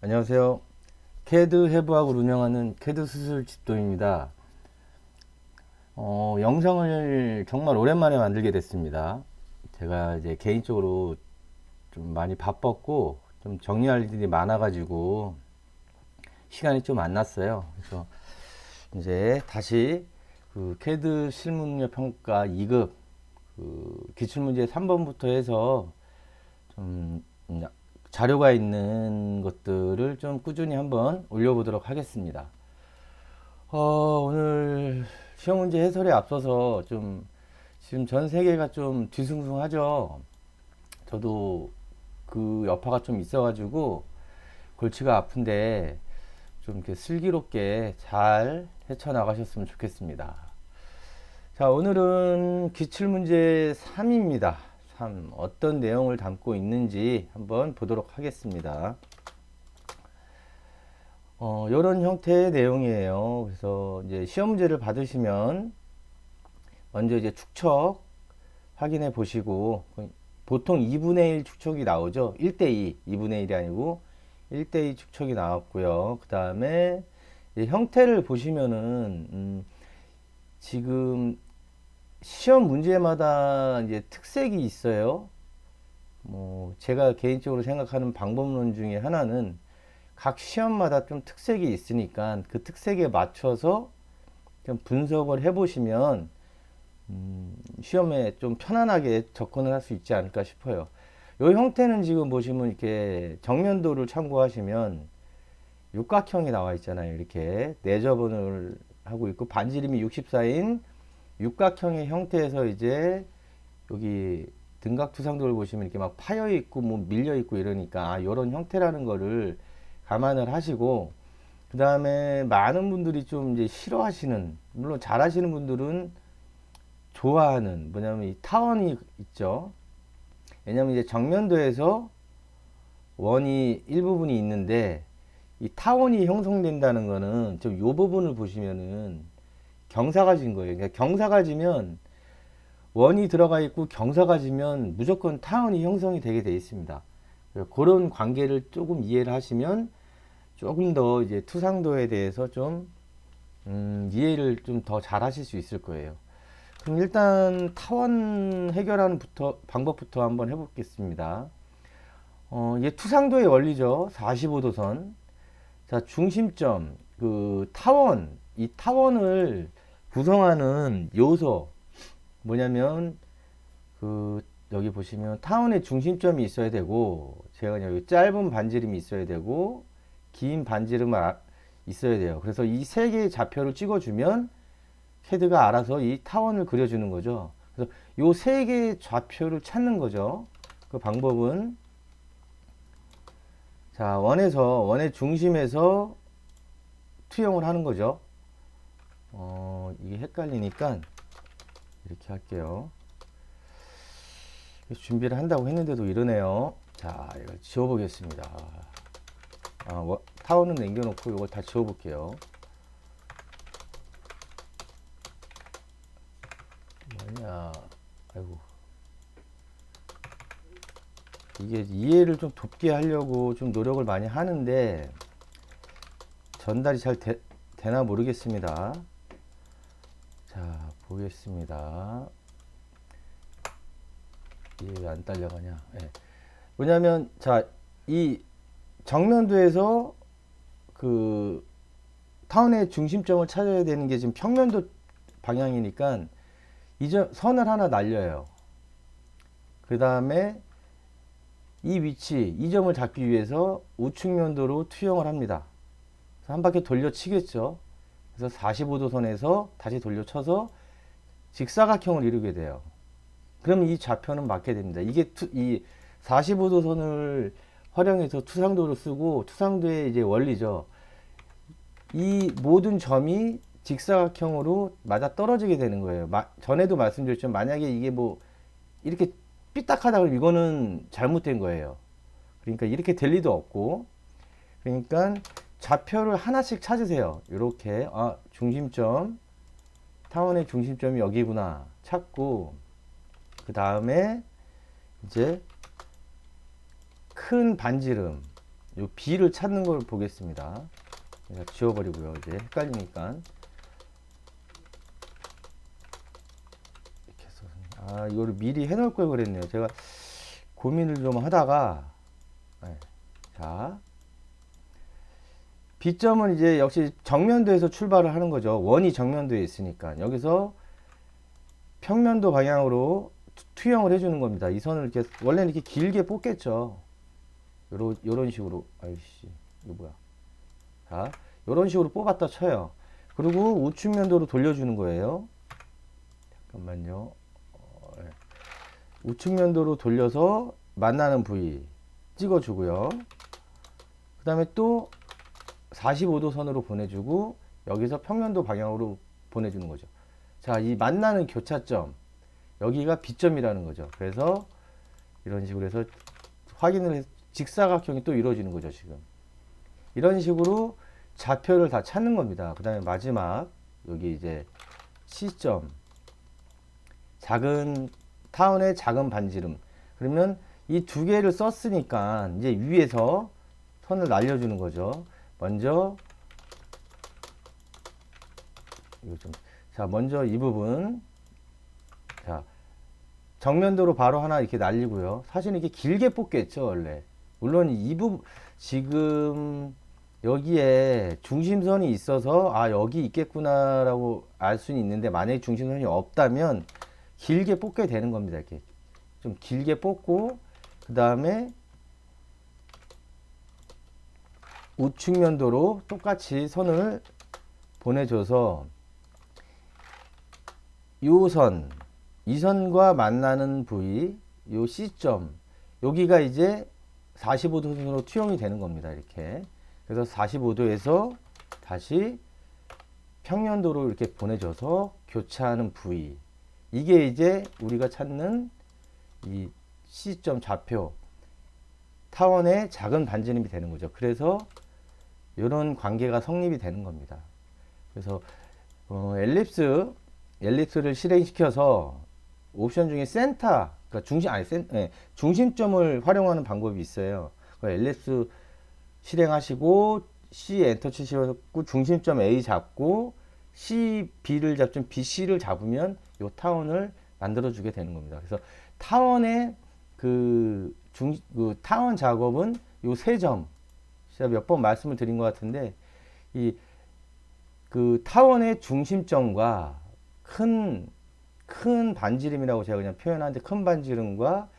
안녕하세요. 캐드 해부학을 운영하는 캐드 수술 집도입니다. 영상을 정말 오랜만에 만들게 됐습니다. 제가 이제 개인적으로 좀 많이 바빴고 좀 정리할 일이 많아가지고 시간이 좀 안 났어요. 그래서 이제 다시 그 캐드 실무능력 평가 2급 그 기출문제 3번부터 해서 좀 자료가 있는 것들을 좀 꾸준히 한번 올려보도록 하겠습니다. 오늘 시험 문제 해설에 앞서서 좀 지금 전 세계가 좀 뒤숭숭하죠. 저도 그 여파가 좀 있어가지고 골치가 아픈데 좀 이렇게 슬기롭게 잘 헤쳐나가셨으면 좋겠습니다. 자, 오늘은 기출문제 3입니다. 3. 어떤 내용을 담고 있는지 한번 보도록 하겠습니다. 이런 형태의 내용이에요. 그래서 이제 시험 문제를 받으시면 먼저 이제 축척 확인해 보시고 보통 2분의 1 축척이 나오죠. 1대2, 2분의 1이 아니고 1대2 축척이 나왔고요. 그 다음에 형태를 보시면은 지금 시험 문제마다 이제 특색이 있어요. 뭐 제가 개인적으로 생각하는 방법론 중에 하나는 각 시험마다 좀 특색이 있으니까 그 특색에 맞춰서 좀 분석을 해보시면 시험에 좀 편안하게 접근을 할 수 있지 않을까 싶어요. 이 형태는 지금 보시면 이렇게 정면도를 참고하시면 육각형이 나와 있잖아요. 이렇게 내접원을 하고 있고 반지름이 64인 육각형의 형태에서 이제 여기 등각투상도를 보시면 이렇게 막 파여 있고 뭐 밀려 있고 이러니까 이런 형태라는 거를 감안을 하시고 그 다음에 많은 분들이 좀 이제 싫어하시는 물론 잘하시는 분들은 좋아하는 뭐냐면 이 타원이 있죠. 왜냐면 이제 정면도에서 원이 일부분이 있는데 이 타원이 형성된다는 거는 좀 요 부분을 보시면은 경사가 진 거예요. 그러니까 경사가 지면 원이 들어가 있고 경사가 지면 무조건 타원이 형성이 되게 돼 있습니다. 그런 관계를 조금 이해를 하시면 조금 더 이제 투상도에 대해서 좀 이해를 좀 더 잘 하실 수 있을 거예요. 그럼 일단 타원 해결하는 방법부터 한번 해보겠습니다. 이게 투상도의 원리죠. 45도선. 자, 중심점, 그 타원, 이 타원을 구성하는 요소, 뭐냐면, 그, 여기 보시면 타원의 중심점이 있어야 되고, 제가 여기 짧은 반지름이 있어야 되고, 긴 반지름이 있어야 돼요. 그래서 이 세 개의 좌표를 찍어주면, 캐드가 알아서 이 타원을 그려주는 거죠. 그래서 요 세 개의 좌표를 찾는 거죠. 그 방법은, 자, 원의 중심에서 투영을 하는 거죠. 이게 헷갈리니까 이렇게 할게요. 준비를 한다고 했는데도 이러네요. 자, 이걸 지워보겠습니다. 타원은 남겨놓고 이걸 다 지워볼게요. 뭐냐, 아이고. 이게 이해를 좀 돕게 하려고 좀 노력을 많이 하는데 전달이 잘 되나 모르겠습니다. 자, 보겠습니다. 이게 왜 안 딸려가냐. 네. 뭐냐면, 자, 이 정면도에서 그 타원의 중심점을 찾아야 되는 게 지금 평면도 방향이니까 선을 하나 날려요. 그 다음에 이 위치, 이 점을 잡기 위해서 우측면도로 투영을 합니다. 한 바퀴 돌려치겠죠. 그래서 45도 선에서 다시 돌려쳐서 직사각형을 이루게 돼요. 그럼 이 좌표는 맞게 됩니다. 이 45도 선을 활용해서 투상도를 쓰고 투상도의 이제 원리죠. 이 모든 점이 직사각형으로 맞아 떨어지게 되는 거예요. 전에도 말씀드렸지만 만약에 이게 뭐 이렇게 삐딱하다 그러면 이거는 잘못된 거예요. 그러니까 이렇게 될 리도 없고 그러니까 좌표를 하나씩 찾으세요. 이렇게 중심점 타원의 중심점이 여기구나 찾고 그 다음에 이제 큰 반지름 요 B를 찾는 걸 보겠습니다. 제가 지워버리고요. 이제 헷갈리니까. 이렇게 해서, 아, 이거를 미리 해놓을 걸 그랬네요. 제가 고민을 좀 하다가, 네. 자, B점은 이제 역시 정면도에서 출발을 하는 거죠. 원이 정면도에 있으니까. 여기서 평면도 방향으로 투영을 해주는 겁니다. 이 선을 이렇게, 원래는 이렇게 길게 뽑겠죠. 요런 식으로. 아이씨, 이거 뭐야. 자, 요런 식으로 뽑았다 쳐요. 그리고 우측면도로 돌려주는 거예요. 잠깐만요. 네. 우측면도로 돌려서 만나는 부위 찍어주고요. 그 다음에 또 45도 선으로 보내주고 여기서 평면도 방향으로 보내주는 거죠. 자, 이 만나는 교차점, 여기가 B점이라는 거죠. 그래서 이런 식으로 해서 확인을 해서 직사각형이 또 이루어지는 거죠. 지금 이런 식으로 좌표를 다 찾는 겁니다. 그 다음에 마지막 여기 이제 C점, 작은 타원의 작은 반지름. 그러면 이 두 개를 썼으니까 이제 위에서 선을 날려주는 거죠. 먼저 이거 좀, 자, 먼저 이 부분, 자, 정면도로 바로 하나 이렇게 날리고요. 사실 이렇게 길게 뽑겠죠, 원래. 물론 이 부분 지금 여기에 중심선이 있어서 아, 여기 있겠구나라고 알 수는 있는데, 만약에 중심선이 없다면 길게 뽑게 되는 겁니다. 이렇게 좀 길게 뽑고, 그 다음에 우측면도로 똑같이 선을 보내줘서 요 선, 이 선과 만나는 부위, 요 C점, 여기가 이제 45도 선으로 투영이 되는 겁니다. 이렇게. 그래서 45도에서 다시 평면도로 이렇게 보내줘서 교차하는 부위. 이게 이제 우리가 찾는 이 C점 좌표, 타원의 작은 반지름이 되는 거죠. 그래서 이런 관계가 성립이 되는 겁니다. 그래서 엘립스를 실행시켜서 옵션 중에 센터, 그러니까 중심점을 활용하는 방법이 있어요. 엘립스 실행하시고 C 엔터 치시고 중심점 A 잡고 C B를 잡든 B C를 잡으면 이 타원을 만들어 주게 되는 겁니다. 그래서 타원의 그 타원 작업은 요 세 점, 제가 몇 번 말씀을 드린 것 같은데, 이 그 타원의 중심점과 큰 반지름이라고 제가 그냥 표현하는데, 큰 반지름과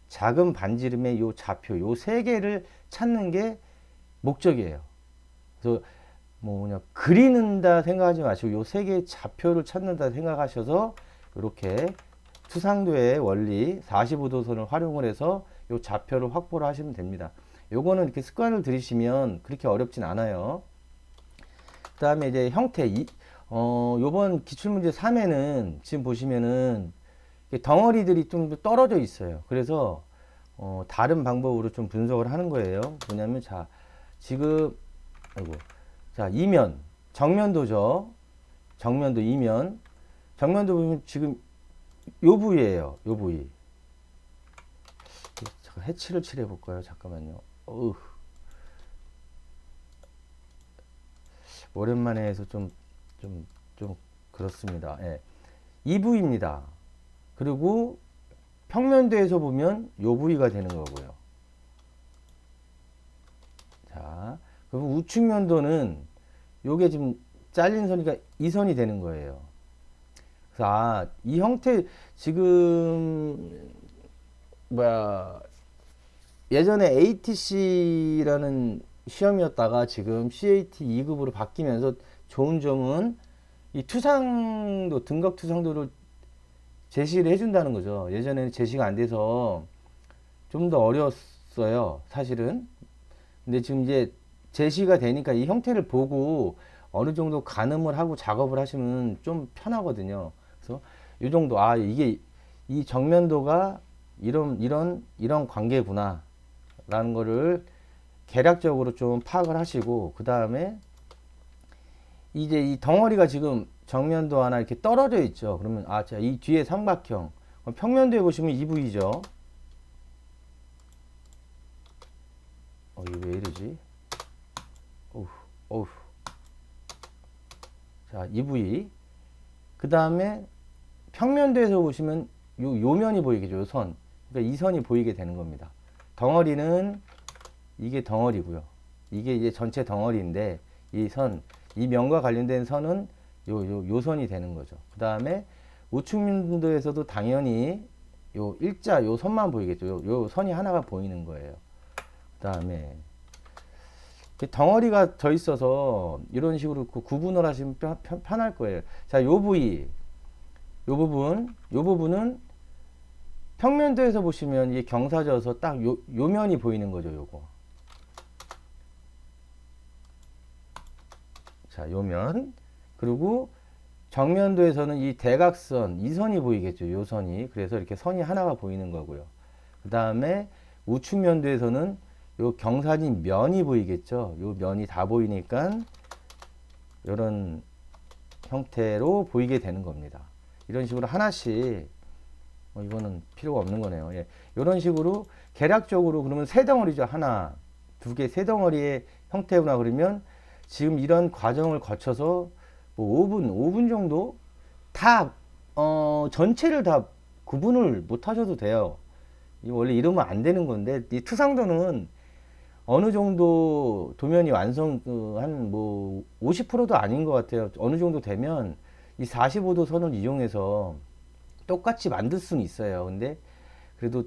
작은 반지름의 요 좌표, 요 세 개를 찾는 게 목적이에요. 그래서 뭐 그냥 그리는다 생각하지 마시고 요 세 개의 좌표를 찾는다 생각하셔서 이렇게 투상도의 원리 45도선을 활용을 해서 요 좌표를 확보를 하시면 됩니다. 요거는 이렇게 습관을 들이시면 그렇게 어렵진 않아요. 그 다음에 이제 형태, 요번 기출문제 3에는 지금 보시면은 덩어리들이 좀 떨어져 있어요. 그래서 다른 방법으로 좀 분석을 하는 거예요. 뭐냐면, 자, 지금 자, 이면 정면도죠. 정면도 이면, 정면도 보면 지금 요 부위예요. 요 부위. 잠깐 해치를 칠해 볼까요? 잠깐만요. 오랜만에 해서 좀 그렇습니다. 예. 이 부위입니다. 그리고 평면도에서 보면 요 부위가 되는 거고요. 자, 그리고 우측면도는 요게 지금 잘린 선이니까 이 선이 되는 거예요. 그래서 이 형태, 지금 예전에 ATC라는 시험이었다가 지금 CAT 2급으로 바뀌면서 좋은 점은 이 투상도, 등각 투상도를 제시를 해준다는 거죠. 예전에는 제시가 안 돼서 좀 더 어려웠어요, 사실은. 근데 지금 이제 제시가 되니까 이 형태를 보고 어느 정도 가늠을 하고 작업을 하시면 좀 편하거든요. 그래서 이 정도, 이게 이 정면도가 이런 관계구나 라는 거를 계략적으로 좀 파악을 하시고, 그 다음에 이제 이 덩어리가 지금 정면도 하나 이렇게 떨어져 있죠. 그러면 자, 이 뒤에 삼각형, 평면도에 보시면 이 부위죠. 이거 왜 이러지? 뭐지? 어우, 어우. 자, 이 부위. 그 다음에 평면도에서 보시면 요면이 보이겠죠. 요 선. 그러니까 이 선이 보이게 되는 겁니다. 덩어리는 이게 덩어리고요. 이게 이제 전체 덩어리인데 이 선, 이 면과 관련된 선은 요 선이 되는 거죠. 그 다음에 우측면도에서도 당연히 요 일자 요 선만 보이겠죠. 요 선이 하나가 보이는 거예요. 그 다음에 덩어리가 져 있어서 이런 식으로 구분을 하시면 편할 거예요. 자, 요 부위, 요 부분은 평면도에서 보시면 이게 경사져서 딱 요 면이 보이는 거죠, 요거. 자, 요 면. 그리고 정면도에서는 이 대각선, 이 선이 보이겠죠, 요 선이. 그래서 이렇게 선이 하나가 보이는 거고요. 그 다음에 우측면도에서는 요 경사진 면이 보이겠죠. 요 면이 다 보이니까 이런 형태로 보이게 되는 겁니다. 이런 식으로 하나씩 이거는 필요가 없는 거네요. 예. 이런 식으로 계략적으로 그러면 세 덩어리죠. 하나, 두 개, 세 덩어리의 형태구나 그러면 지금 이런 과정을 거쳐서 뭐 5분 정도 다 전체를 다 구분을 못 하셔도 돼요. 원래 이러면 안 되는 건데 이 투상도는 어느 정도 도면이 완성 한 뭐 50%도 아닌 것 같아요. 어느 정도 되면 이 45도 선을 이용해서 똑같이 만들 수는 있어요. 근데 그래도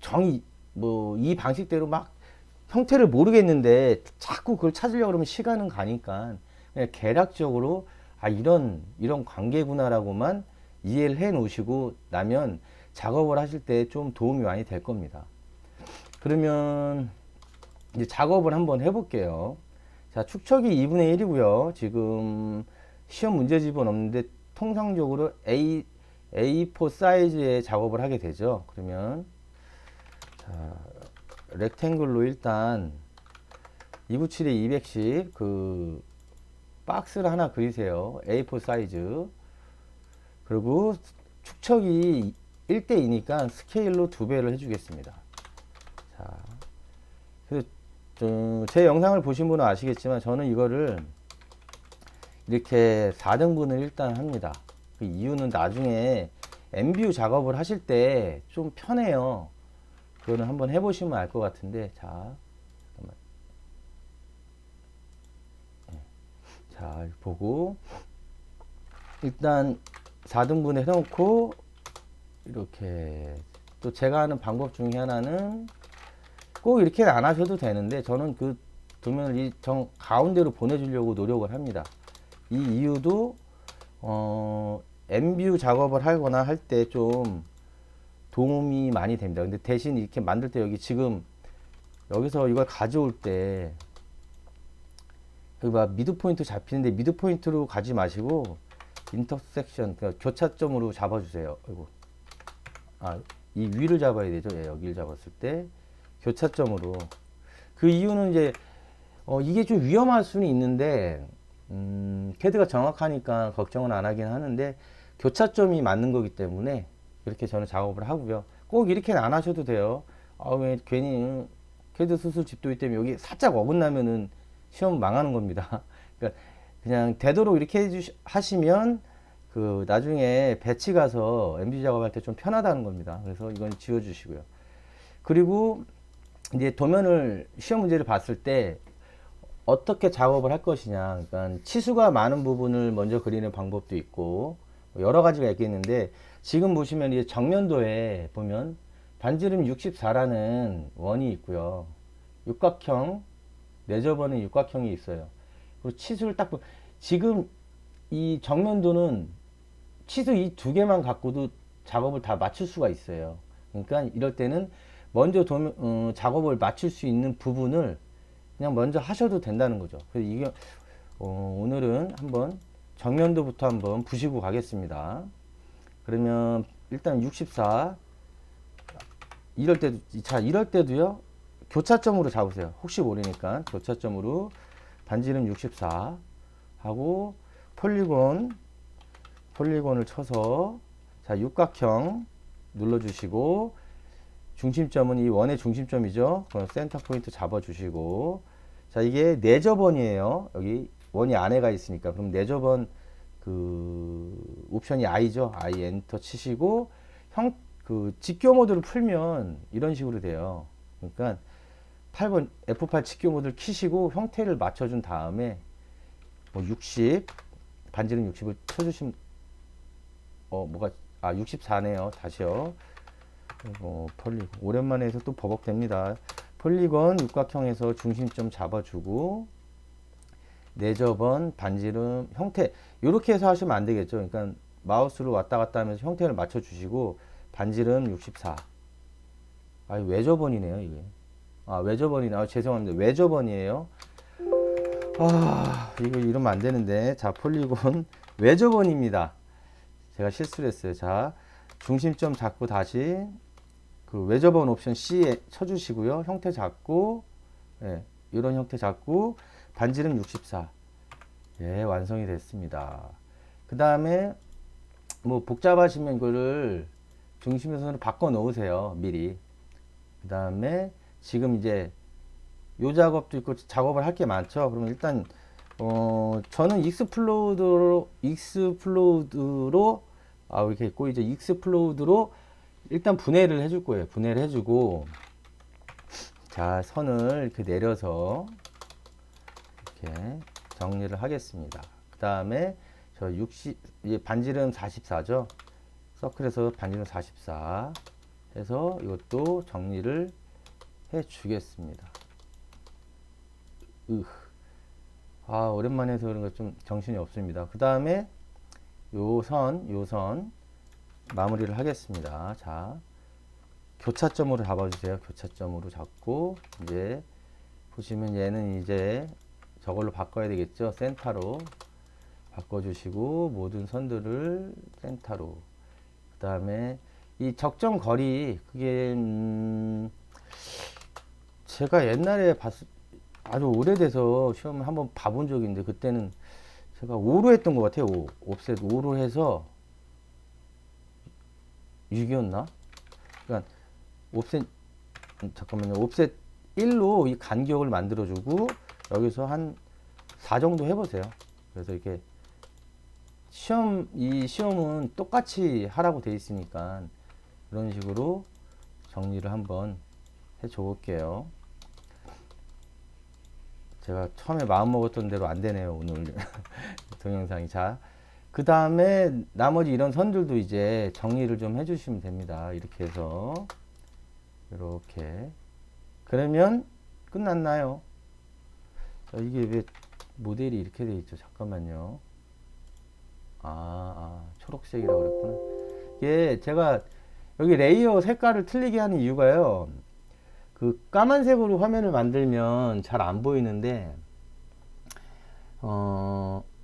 정이 뭐 이 방식대로 막 형태를 모르겠는데 자꾸 그걸 찾으려고 그러면 시간은 가니까 그냥 계략적으로 아 이런 관계구나라고만 이해를 해 놓으시고 나면 작업을 하실 때 좀 도움이 많이 될 겁니다. 그러면 이제 작업을 한번 해볼게요. 자, 축척이 2분의 1이고요. 지금 시험 문제집은 없는데 통상적으로 A4 사이즈의 작업을 하게 되죠. 그러면 자, 렉탱글로 일단 297에 210 그 박스를 하나 그리세요. A4 사이즈. 그리고 축척이 1대2니까 스케일로 2배를 해주겠습니다. 자, 그래서 제 영상을 보신 분은 아시겠지만 저는 이거를 이렇게 4등분을 일단 합니다. 그 이유는 나중에 엠뷰 작업을 하실 때 좀 편해요. 그거는 한번 해보시면 알 것 같은데 자, 잠깐만. 자, 보고 일단 4등분 해놓고 이렇게 또 제가 하는 방법 중에 하나는 꼭 이렇게는 안 하셔도 되는데 저는 그 도면을 이 정 가운데로 보내주려고 노력을 합니다. 이 이유도 엠뷰 작업을 하거나 할 때 좀 도움이 많이 됩니다. 근데 대신 이렇게 만들 때 여기 지금 여기서 이걸 가져올 때 여기 봐 미드 포인트 잡히는데 미드 포인트로 가지 마시고 인터섹션 그러니까 교차점으로 잡아주세요. 아이고. 아, 이 위를 잡아야 되죠. 예, 여기를 잡았을 때 교차점으로. 그 이유는 이제 이게 좀 위험할 수는 있는데 캐드가 정확하니까 걱정은 안 하긴 하는데 교차점이 맞는 거기 때문에 이렇게 저는 작업을 하고요. 꼭 이렇게는 안 하셔도 돼요. 왜 괜히 캐드 수술 집도기 때문에 여기 살짝 어긋나면은 시험 망하는 겁니다. 그러니까 그냥 되도록 이렇게 하시면 그 나중에 배치 가서 MB 작업할 때 좀 편하다는 겁니다. 그래서 이건 지워주시고요. 그리고 이제 도면을 시험 문제를 봤을 때 어떻게 작업을 할 것이냐. 그러니까 치수가 많은 부분을 먼저 그리는 방법도 있고 여러 가지가 있겠는데 지금 보시면 이제 정면도에 보면 반지름 64라는 원이 있고요. 육각형 내접어는 육각형이 있어요. 그리고 치수를 딱 지금 이 정면도는 치수 이 두 개만 갖고도 작업을 다 맞출 수가 있어요. 그러니까 이럴 때는 먼저 작업을 맞출 수 있는 부분을 그냥 먼저 하셔도 된다는 거죠. 그래서 이게 오늘은 한번 정면도부터 한번 부시고 가겠습니다. 그러면 일단 64 이럴 때도요 교차점으로 잡으세요. 혹시 모르니까 교차점으로 반지름 64 하고 폴리곤을 쳐서 자 육각형 눌러주시고 중심점은 이 원의 중심점이죠. 그럼 센터 포인트 잡아주시고 자, 이게 내저번이에요. 여기 원이 안에가 있으니까. 그럼 내저번 그 옵션이 I죠. I 엔터 치시고 그 직교 모드를 풀면 이런 식으로 돼요. 그러니까 8번 F8 직교 모드를 키시고 형태를 맞춰준 다음에 뭐 60, 반지름 60을 쳐주시면 뭐가 64네요. 다시요. 폴리곤 오랜만에 해서 또 버벅됩니다. 폴리곤 육각형에서 중심점 잡아주고 내접원 반지름 형태 이렇게 해서 하시면 안 되겠죠. 그러니까 마우스로 왔다 갔다 하면서 형태를 맞춰 주시고 반지름 64. 외접원이네요 이게. 외접원이네. 죄송합니다. 외접원이에요. 이거 이러면 안 되는데. 자, 폴리곤 외접원입니다. 제가 실수를 했어요. 자, 중심점 잡고 다시 그 외접원 옵션 C에 쳐주시고요. 형태 잡고, 이런 형태 잡고, 반지름 64. 완성이 됐습니다. 그 다음에, 뭐, 복잡하시면 이거를 중심선으로 바꿔 놓으세요. 미리. 그 다음에, 지금 이제, 요 작업도 있고, 작업을 할 게 많죠. 그러면 일단, 저는 익스플로드로, 이렇게 있고, 이제 익스플로드로 일단 분해를 해줄 거예요. 분해를 해주고, 자, 선을 이렇게 내려서, 이렇게 정리를 하겠습니다. 그 다음에, 저 60, 반지름 44죠? 서클에서 반지름 44 해서 이것도 정리를 해 주겠습니다. 오랜만에 해서 그런 거 좀 정신이 없습니다. 그 다음에, 요 선, 마무리를 하겠습니다. 자, 교차점으로 잡아주세요. 교차점으로 잡고, 이제, 보시면 얘는 이제 저걸로 바꿔야 되겠죠. 센터로 바꿔주시고, 모든 선들을 센터로. 그 다음에, 이 적정 거리, 그게, 제가 옛날에 아주 오래돼서 시험을 한번 봐본 적이 있는데, 그때는 제가 5로 했던 것 같아요. 옵셋 5로 해서, 6이었나? 그러니까 옵셋 잠깐만요. 옵셋 1로 이 간격을 만들어주고 여기서 한 4 정도 해보세요. 그래서 이렇게 이 시험은 똑같이 하라고 돼 있으니까 이런 식으로 정리를 한번 해줘 볼게요. 제가 처음에 마음 먹었던 대로 안 되네요, 오늘 동영상이. 자, 그 다음에 나머지 이런 선들도 이제 정리를 좀 해주시면 됩니다. 이렇게 해서 이렇게 그러면 끝났나요? 이게 왜 모델이 이렇게 돼 있죠? 잠깐만요. 초록색이라고 그랬구나. 이게 제가 여기 레이어 색깔을 틀리게 하는 이유가요. 그 까만색으로 화면을 만들면 잘 안 보이는데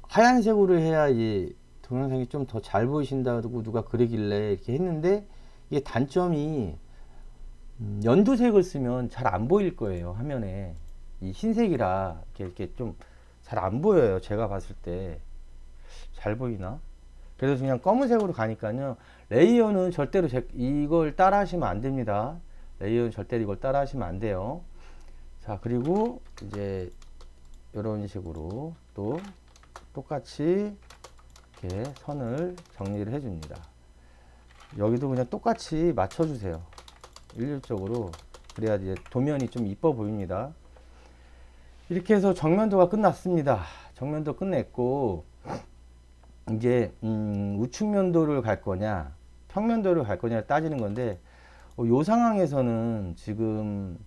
하얀색으로 해야지 동영상이 좀 더 잘 보이신다고 누가 그러길래 이렇게 했는데 이게 단점이 연두색을 쓰면 잘 안 보일 거예요. 화면에 이 흰색이라 이렇게 좀 잘 안 보여요. 제가 봤을 때 잘 보이나? 그래서 그냥 검은색으로 가니까요. 레이어는 절대로 이걸 따라 하시면 안 됩니다. 레이어는 절대로 이걸 따라 하시면 안 돼요. 자, 그리고 이제 이런 식으로 또 똑같이 이렇게 선을 정리를 해줍니다. 여기도 그냥 똑같이 맞춰주세요. 일률적으로. 그래야 이제 도면이 좀 이뻐 보입니다. 이렇게 해서 정면도가 끝났습니다. 정면도 끝냈고, 이제, 우측면도를 갈 거냐, 평면도를 갈 거냐를 따지는 건데, 이 상황에서는 지금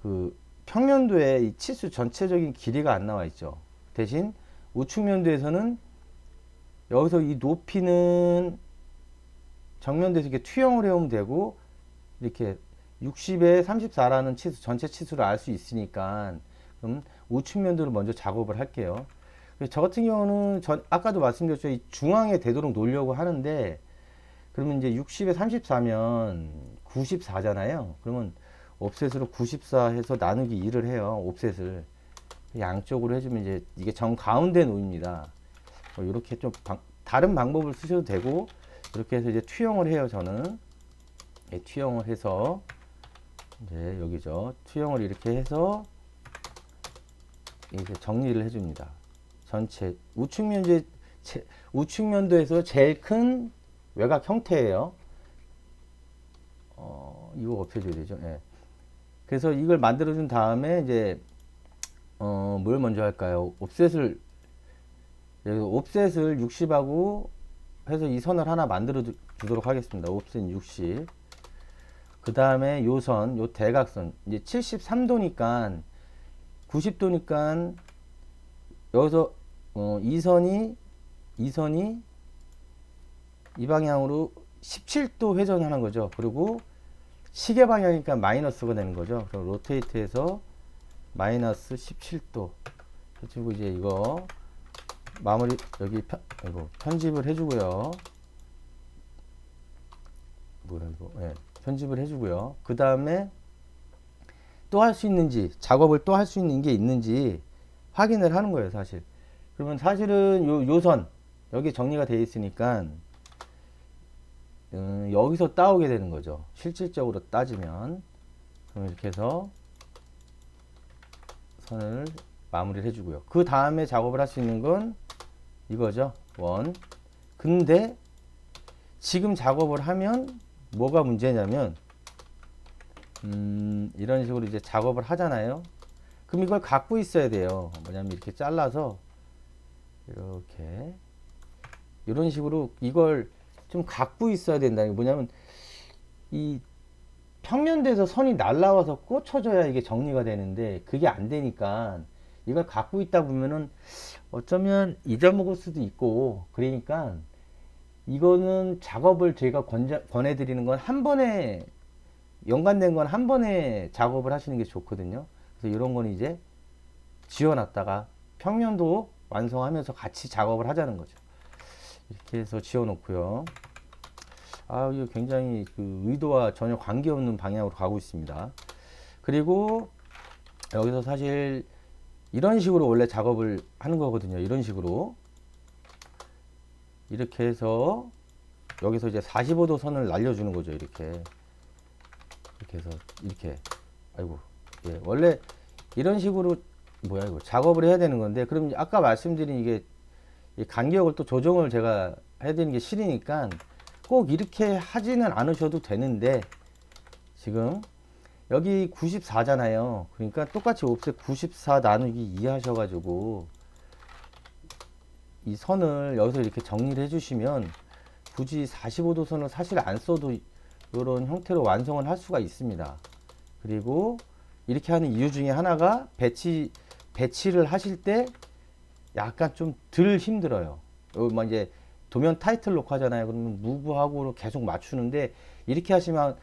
그 평면도에 이 치수 전체적인 길이가 안 나와 있죠. 대신 우측면도에서는 여기서 이 높이는 정면도에서 이렇게 투영을 해오면 되고, 이렇게 60에 34라는 치수, 전체 치수를 알 수 있으니까, 그럼 우측면도를 먼저 작업을 할게요. 저 같은 경우는 아까도 말씀드렸죠. 이 중앙에 되도록 놓으려고 하는데, 그러면 이제 60에 34면 94잖아요. 그러면 옵셋으로 94 해서 나누기 2를 해요. 옵셋을. 양쪽으로 해주면 이제 이게 정 가운데 놓입니다. 이렇게 좀 다른 방법을 쓰셔도 되고, 이렇게 해서 이제 투영을 해요. 저는. 투영을 해서, 이제 여기죠. 투영을 이렇게 해서, 이렇게 정리를 해줍니다. 전체 우측면도에서 제일 큰 외곽 형태예요. 이거 없애줘야 되죠. 예. 그래서 이걸 만들어준 다음에 이제 뭘 먼저 할까요? 옵셋을 60하고 해서 이 선을 하나 만들어 주도록 하겠습니다. 옵셋 60. 그 다음에 요 선, 요 대각선 이제 73도니까 90도니까 여기서 이 선이 이 방향으로 17도 회전하는 거죠. 그리고 시계 방향이니까 마이너스가 되는 거죠. 그럼 로테이트해서 마이너스 17도 해주고 이제 이거 마무리 여기 편집을 해주고요. 뭐야 이거? 네, 편집을 해주고요. 그 다음에 또 할 수 있는지 작업을 또 할 수 있는 게 있는지 확인을 하는 거예요, 사실. 그러면 사실은 요 선 여기 정리가 되어 있으니까 여기서 따오게 되는 거죠. 실질적으로 따지면. 그럼 이렇게 해서 선을 마무리를 해주고요. 그 다음에 작업을 할 수 있는 건 이거죠. 원. 근데 지금 작업을 하면 뭐가 문제냐면 이런 식으로 이제 작업을 하잖아요. 그럼 이걸 갖고 있어야 돼요. 뭐냐면 이렇게 잘라서 이렇게 이런 식으로 이걸 좀 갖고 있어야 된다. 뭐냐면 이 평면도에서 선이 날라와서 꽂혀져야 이게 정리가 되는데 그게 안 되니까 이걸 갖고 있다 보면은 어쩌면 잊어먹을 수도 있고 그러니까 이거는 작업을 제가 권해드리는 건 한 번에 연관된 건 한 번에 작업을 하시는 게 좋거든요. 그래서 이런 건 이제 지어놨다가 평면도 완성하면서 같이 작업을 하자는 거죠. 이렇게 해서 지어놓고요. 이거 굉장히 그 의도와 전혀 관계없는 방향으로 가고 있습니다. 그리고 여기서 사실 이런 식으로 원래 작업을 하는 거거든요. 이런 식으로 이렇게 해서 여기서 이제 45도 선을 날려주는 거죠. 이렇게 해서 이렇게 아이고 예, 원래 이런 식으로 뭐야 이거 작업을 해야 되는 건데 그럼 아까 말씀드린 이게 이 간격을 또 조정을 제가 해야 되는 게 싫으니까 꼭 이렇게 하지는 않으셔도 되는데 지금 여기 94잖아요. 그러니까 똑같이 옵셋 94 나누기 2 하셔가지고 이 선을 여기서 이렇게 정리를 해주시면 굳이 45도 선을 사실 안 써도 이런 형태로 완성을 할 수가 있습니다. 그리고 이렇게 하는 이유 중에 하나가 배치를 하실 때 약간 좀 덜 힘들어요. 막 이제 도면 타이틀 록 하잖아요. 그러면 무브하고 계속 맞추는데 이렇게 하시면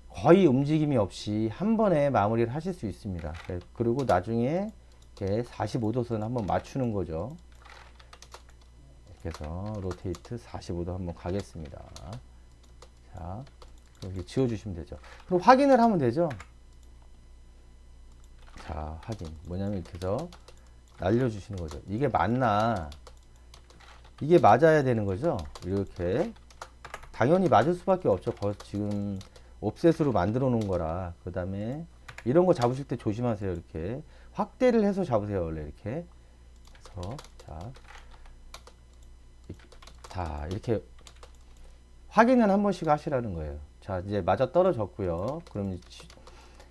거의 움직임이 없이 한 번에 마무리를 하실 수 있습니다. 그리고 나중에 이렇게 45도 선 한번 맞추는 거죠. 이렇게 해서 로테이트 45도 한번 가겠습니다. 자, 여기 지워주시면 되죠. 그럼 확인을 하면 되죠. 자, 확인. 뭐냐면 이렇게 해서 날려주시는 거죠. 이게 맞나? 이게 맞아야 되는 거죠. 이렇게. 당연히 맞을 수밖에 없죠. 지금 옵셋으로 만들어 놓은 거라. 그 다음에 이런 거 잡으실 때 조심하세요. 이렇게. 확대를 해서 잡으세요. 원래 이렇게. 그래서, 자, 이렇게 확인은 한 번씩 하시라는 거예요. 자, 이제 맞아 떨어졌고요. 그럼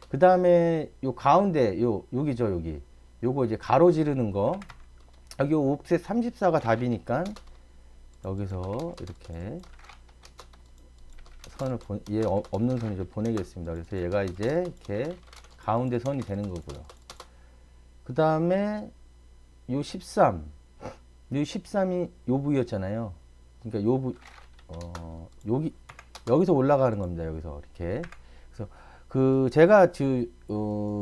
그 다음에 요 가운데 여기죠, 여기. 요거 이제 가로지르는 거. 여기 옵셋 34가 답이니까 여기서 이렇게 선을 얘 없는 선을 보내겠습니다. 그래서 얘가 이제 이렇게 가운데 선이 되는 거고요. 그 다음에 요 13, 요 13이 요 부위였잖아요. 그러니까 여기서 올라가는 겁니다. 여기서 이렇게. 그래서 제가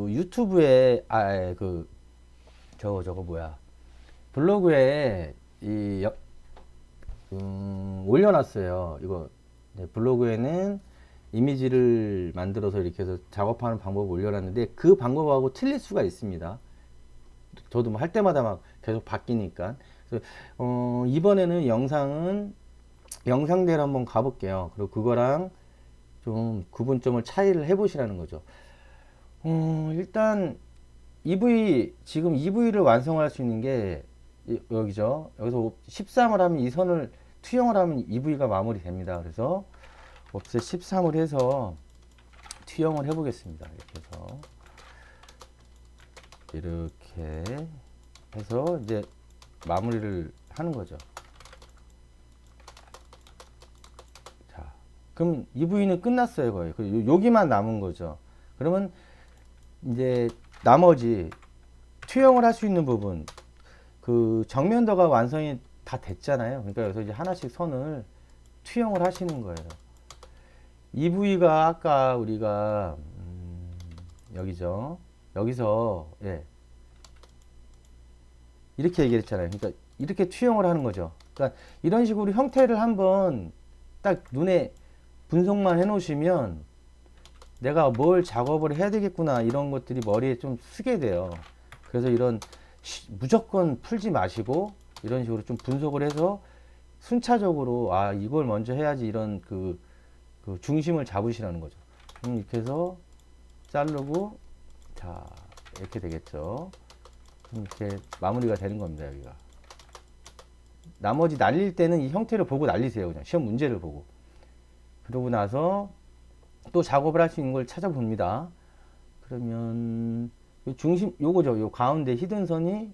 유튜브에 저거 뭐야 블로그에 올려놨어요. 이거 블로그에는 이미지를 만들어서 이렇게 해서 작업하는 방법을 올려놨는데 그 방법하고 틀릴 수가 있습니다. 저도 뭐 할 때마다 막 계속 바뀌니까. 그래서 이번에는 영상대로 한번 가볼게요. 그리고 그거랑 좀 구분점을 차이를 해보시라는 거죠. 일단 EV, 지금 EV를 완성할 수 있는 게 여기죠. 여기서 13을 하면 이 선을 투영을 하면 EV가 마무리됩니다. 그래서 옵셋 13을 해서 투영을 해 보겠습니다. 이렇게 해서 이제 마무리를 하는 거죠. 자, 그럼 EV는 끝났어요, 거의. 여기만 남은 거죠. 그러면 이제 나머지 투영을 할 수 있는 부분, 그 정면도가 완성이 다 됐잖아요. 그러니까 여기서 이제 하나씩 선을 투영을 하시는 거예요. EV가 아까 우리가 여기죠. 여기서 예. 이렇게 얘기했잖아요. 그러니까 이렇게 투영을 하는 거죠. 그러니까 이런 식으로 형태를 한번 딱 눈에 분석만 해 놓으시면 내가 뭘 작업을 해야 되겠구나 이런 것들이 머리에 좀 쓰게 돼요. 그래서 이런 무조건 풀지 마시고 이런 식으로 좀 분석을 해서 순차적으로 아 이걸 먼저 해야지 이런 그 중심을 잡으시라는 거죠. 이렇게 해서 자르고 자 이렇게 되겠죠. 이렇게 마무리가 되는 겁니다. 여기가 나머지 날릴 때는 이 형태를 보고 날리세요. 그냥 시험 문제를 보고. 그러고 나서 또 작업을 할 수 있는 걸 찾아봅니다. 그러면 요 중심 요거죠. 요 가운데 히든선이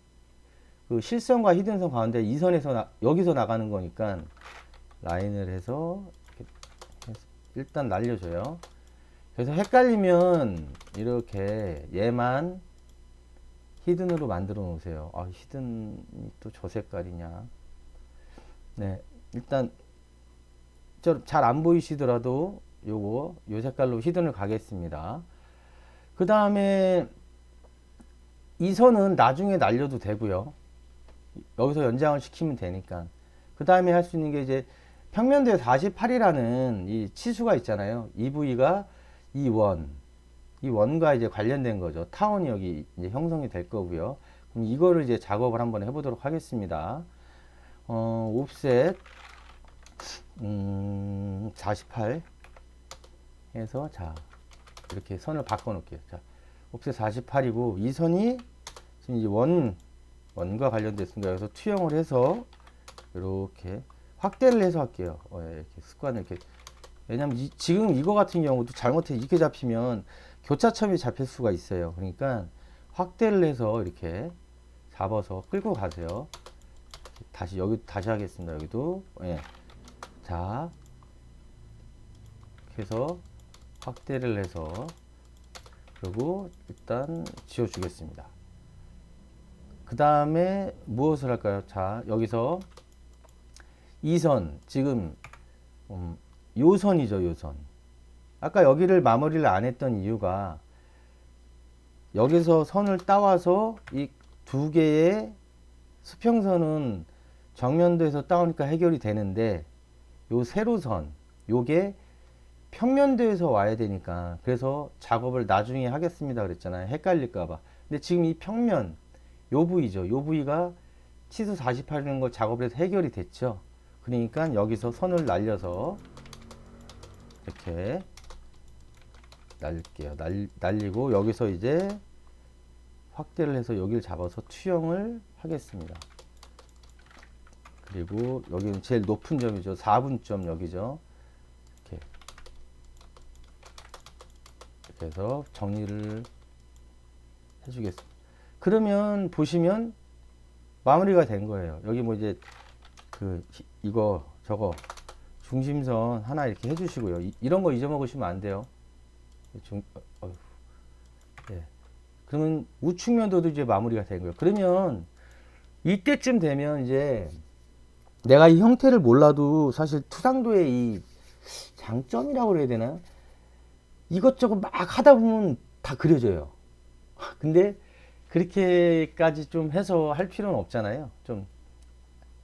그 실선과 히든선 가운데 이 선에서 여기서 나가는 거니까 라인을 해서 일단 날려줘요. 그래서 헷갈리면 이렇게 얘만 히든으로 만들어 놓으세요. 아, 히든이 또 저 색깔이냐. 네, 일단 잘 안 보이시더라도 요 색깔로 히든을 가겠습니다. 그 다음에 이 선은 나중에 날려도 되고요. 여기서 연장을 시키면 되니까. 그 다음에 할 수 있는 게 이제 평면도에 48이라는 이 치수가 있잖아요. EV가 이 원과 이제 관련된 거죠. 타원이 여기 이제 형성이 될 거고요. 그럼 이거를 이제 작업을 한번 해보도록 하겠습니다. 옵셋 48 해서 자 이렇게 선을 바꿔 놓을게요. 자, 옵셋 48이고 이 선이 지금 이제 원과 관련됐으니까 여기서 투영을 해서 이렇게 확대를 해서 할게요. 이렇게 습관을 이렇게. 왜냐면 지금 이거 같은 경우도 잘못해 이렇게 잡히면 교차점이 잡힐 수가 있어요. 그러니까 확대를 해서 이렇게 잡아서 끌고 가세요. 다시 여기 다시 하겠습니다. 여기도 예. 자 이렇게 해서 확대를 해서 그리고 일단 지워 주겠습니다. 그 다음에 무엇을 할까요? 자 여기서 이 선 지금 요 선이죠. 요 선. 아까 여기를 마무리를 안 했던 이유가 여기서 선을 따와서 이 두 개의 수평선은 정면도에서 따오니까 해결이 되는데 요 세로선 요게 평면도에서 와야 되니까 그래서 작업을 나중에 하겠습니다 그랬잖아요. 헷갈릴까봐. 근데 지금 이 평면 요 부위죠. 요 부위가 치수 48이라는 걸 작업을 해서 해결이 됐죠. 그러니까 여기서 선을 날려서 이렇게 날릴게요. 날리고 여기서 이제 확대를 해서 여기를 잡아서 투영을 하겠습니다. 그리고 여기는 제일 높은 점이죠. 4분점 여기죠. 이렇게 해서 정리를 해주겠습니다. 그러면 보시면 마무리가 된 거예요. 여기 뭐 이제 이거 저거 중심선 하나 이렇게 해주시고요. 이런 거 잊어먹으시면 안 돼요. 예. 그러면 우측면도도 이제 마무리가 된 거예요. 그러면 이때쯤 되면 이제 내가 이 형태를 몰라도 사실 투상도의 이 장점이라고 그래야 되나? 이것저것 막 하다 보면 다 그려져요. 근데 그렇게까지 좀 해서 할 필요는 없잖아요. 좀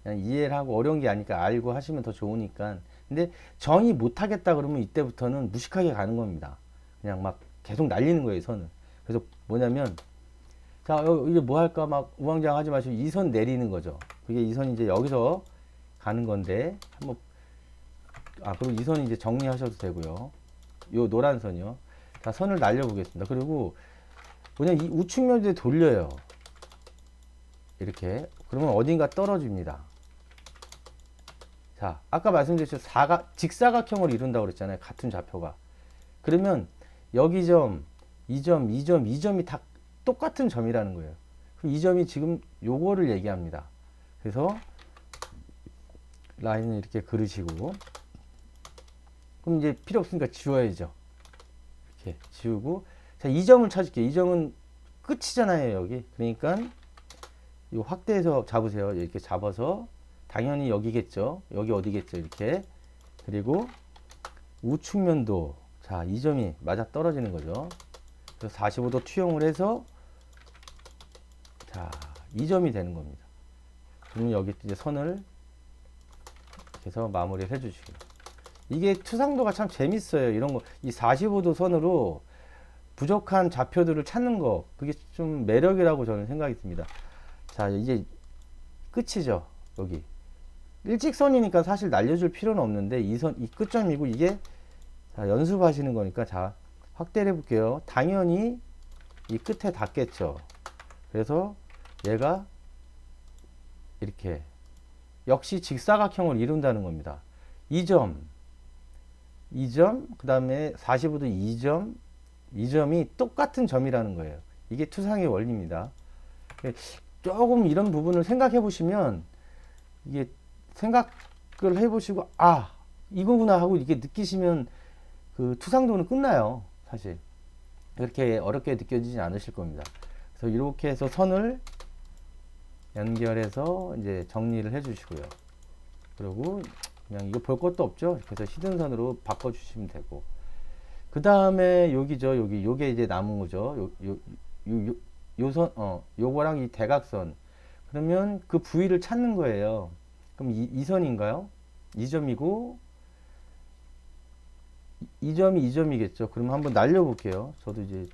그냥 이해를 하고 어려운 게 아니까 알고 하시면 더 좋으니까. 근데 정의 못 하겠다 그러면 이때부터는 무식하게 가는 겁니다. 그냥 막 계속 날리는 거예요, 선을. 그래서 뭐냐면 자 이제 뭐 할까 막 우왕좌왕 하지 마시고 이 선 내리는 거죠. 그게 이 선이 이제 여기서 가는 건데 한번 그리고 이 선이 이제 정리하셔도 되고요. 요 노란 선이요. 자 선을 날려 보겠습니다. 그리고 뭐냐, 이 우측면에 돌려요. 이렇게. 그러면 어딘가 떨어집니다. 자, 아까 말씀드렸죠. 직사각형을 이룬다고 그랬잖아요. 같은 좌표가. 그러면 여기 점, 이 점, 이 점, 이 점이 다 똑같은 점이라는 거예요. 그럼 이 점이 지금 요거를 얘기합니다. 그래서 라인을 이렇게 그리시고, 그럼 이제 필요 없으니까 지워야죠. 이렇게 지우고, 자, 이 점을 찾을게요. 이 점은 끝이잖아요, 여기. 그러니까 이 확대해서 잡으세요. 이렇게 잡아서 당연히 여기겠죠. 여기 어디겠죠. 이렇게. 그리고 우측면도, 자, 이 점이 맞아 떨어지는 거죠. 그래서 45도 투영을 해서, 자, 이 점이 되는 겁니다. 그러면 여기 이제 선을 해서 마무리를 해주시고, 이게 투상도가 참 재밌어요. 이런 거, 이 45도 선으로 부족한 좌표들을 찾는 거, 그게 좀 매력이라고 저는 생각이 듭니다. 자, 이제 끝이죠. 여기 일직선이니까 사실 날려줄 필요는 없는데 이 끝점이고, 이게 자, 연습하시는 거니까, 자, 확대를 해볼게요. 당연히 이 끝에 닿겠죠. 그래서 얘가 이렇게 역시 직사각형을 이룬다는 겁니다. 이 점, 그 다음에 45도 이 점이 똑같은 점이라는 거예요. 이게 투상의 원리입니다. 조금 이런 부분을 생각해 보시면, 이게 생각을 해 보시고, 아, 이거구나 하고 이렇게 느끼시면 그 투상도는 끝나요. 사실 그렇게 어렵게 느껴지지 않으실 겁니다. 그래서 이렇게 해서 선을 연결해서 이제 정리를 해 주시고요. 그리고 그냥 이거 볼 것도 없죠. 그래서 히든 선으로 바꿔 주시면 되고, 그 다음에 여기죠. 요게 이제 남은 거죠. 요선, 요거랑 이 대각선. 그러면 그 부위를 찾는 거예요. 그럼 이 선인가요? 이 점이고, 이 점이 이 점이겠죠. 그럼 한번 날려볼게요. 저도 이제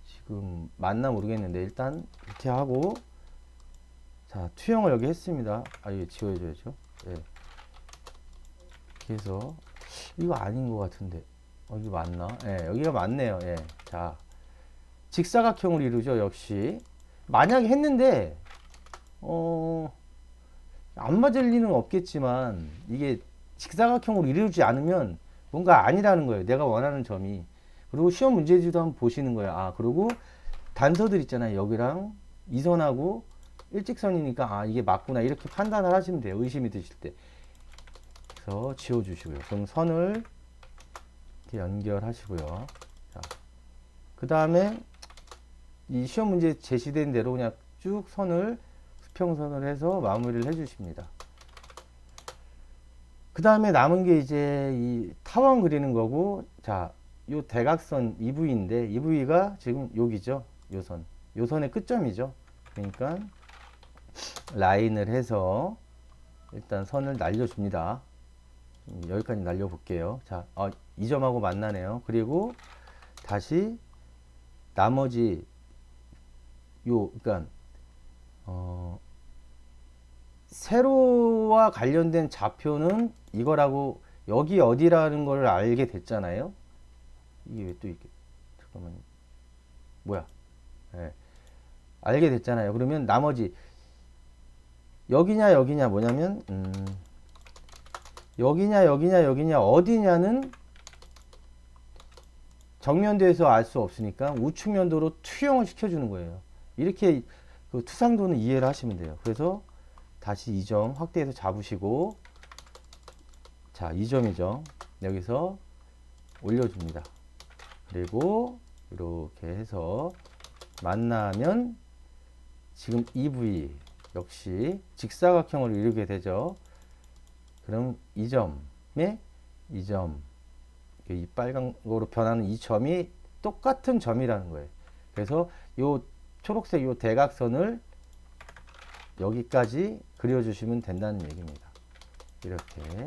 지금 맞나 모르겠는데, 일단 이렇게 하고, 자, 투영을 여기 했습니다. 아, 이거 지워줘야죠. 예. 이렇게 해서, 이거 아닌 것 같은데, 이거 맞나? 예, 여기가 맞네요. 예. 자, 직사각형을 이루죠. 역시 만약에 했는데 안 맞을 리는 없겠지만, 이게 직사각형으로 이루지 않으면 뭔가 아니라는 거예요. 내가 원하는 점이. 그리고 시험 문제지도 한번 보시는 거예요. 아, 그리고 단서들 있잖아요. 여기랑 이 선하고 일직선이니까, 아, 이게 맞구나, 이렇게 판단을 하시면 돼요. 의심이 드실 때. 그래서 지워주시고요. 그럼 선을 이렇게 연결하시고요. 자, 그 다음에 이 시험 문제 제시된 대로 그냥 쭉 선을 수평선을 해서 마무리를 해 주십니다. 그 다음에 남은 게 이제 이 타원 그리는 거고, 자, 요 대각선 EV인데, EV가 지금 여기죠. 요 선의 끝점이죠. 그러니까 라인을 해서 일단 선을 날려줍니다. 여기까지 날려볼게요. 자, 이 점하고 만나네요. 그리고 다시 나머지 그러니까 세로와 관련된 좌표는 이거라고, 여기 어디라는 걸 알게 됐잖아요. 이게 왜 또 이렇게, 잠깐만요. 뭐야? 네. 알게 됐잖아요. 그러면 나머지 여기냐 뭐냐면, 여기냐 어디냐는 정면도에서 알 수 없으니까 우측면도로 투영을 시켜주는 거예요. 이렇게 그 투상도는 이해를 하시면 돼요. 그래서 다시 이 점 확대해서 잡으시고, 자, 이 점이죠. 여기서 올려줍니다. 그리고 이렇게 해서 만나면 지금 EV 역시 직사각형을 이루게 되죠. 그럼 이 점에 이 점, 이 빨간거로 변하는 이 점이 똑같은 점이라는 거예요. 그래서 요 초록색 요 대각선을 여기까지 그려주시면 된다는 얘기입니다. 이렇게.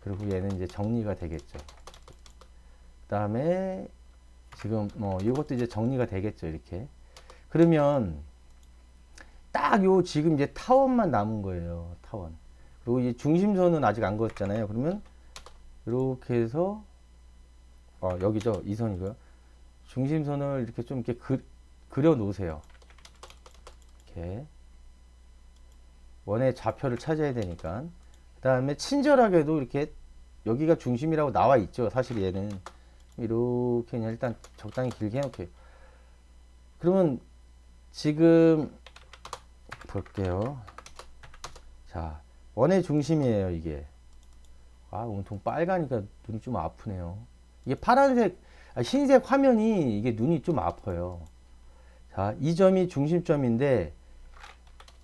그리고 얘는 이제 정리가 되겠죠. 그 다음에 지금 이것도 이제 정리가 되겠죠. 이렇게. 그러면 딱 요 지금 이제 타원만 남은 거예요. 타원. 그리고 이 중심선은 아직 안 그었잖아요. 그러면 이렇게 해서 여기죠. 이 선이고요. 중심선을 이렇게 좀 이렇게 그려 놓으세요. 이렇게 원의 좌표를 찾아야 되니까. 그 다음에 친절하게도 이렇게 여기가 중심이라고 나와 있죠. 사실 얘는 이렇게 그냥 일단 적당히 길게 해놓게요. 그러면 지금 볼게요. 자, 원의 중심이에요, 이게. 아, 온통 빨가니까 눈이 좀 아프네요. 이게 파란색, 흰색 화면이 이게 눈이 좀 아파요. 자, 이 점이 중심점인데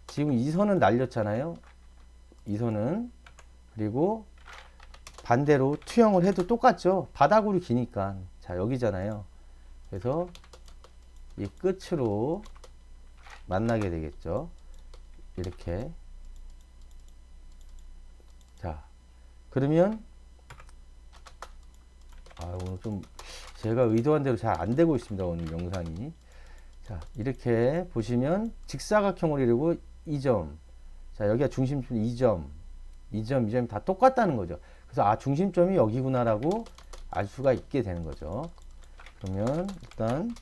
지금 이 선은 날렸잖아요. 이 선은. 그리고 반대로 투영을 해도 똑같죠. 바닥으로 기니까. 자, 여기잖아요. 그래서 이 끝으로 만나게 되겠죠. 이렇게. 자, 그러면 오늘 좀 제가 의도한 대로 잘 안 되고 있습니다. 오늘 영상이. 자, 이렇게 보시면 직사각형으로 이루고 이 점. 자, 여기가 중심점 2점. 2점, 2점이 다 똑같다는 거죠. 그래서 중심점이 여기구나라고 알 수가 있게 되는 거죠. 그러면 일단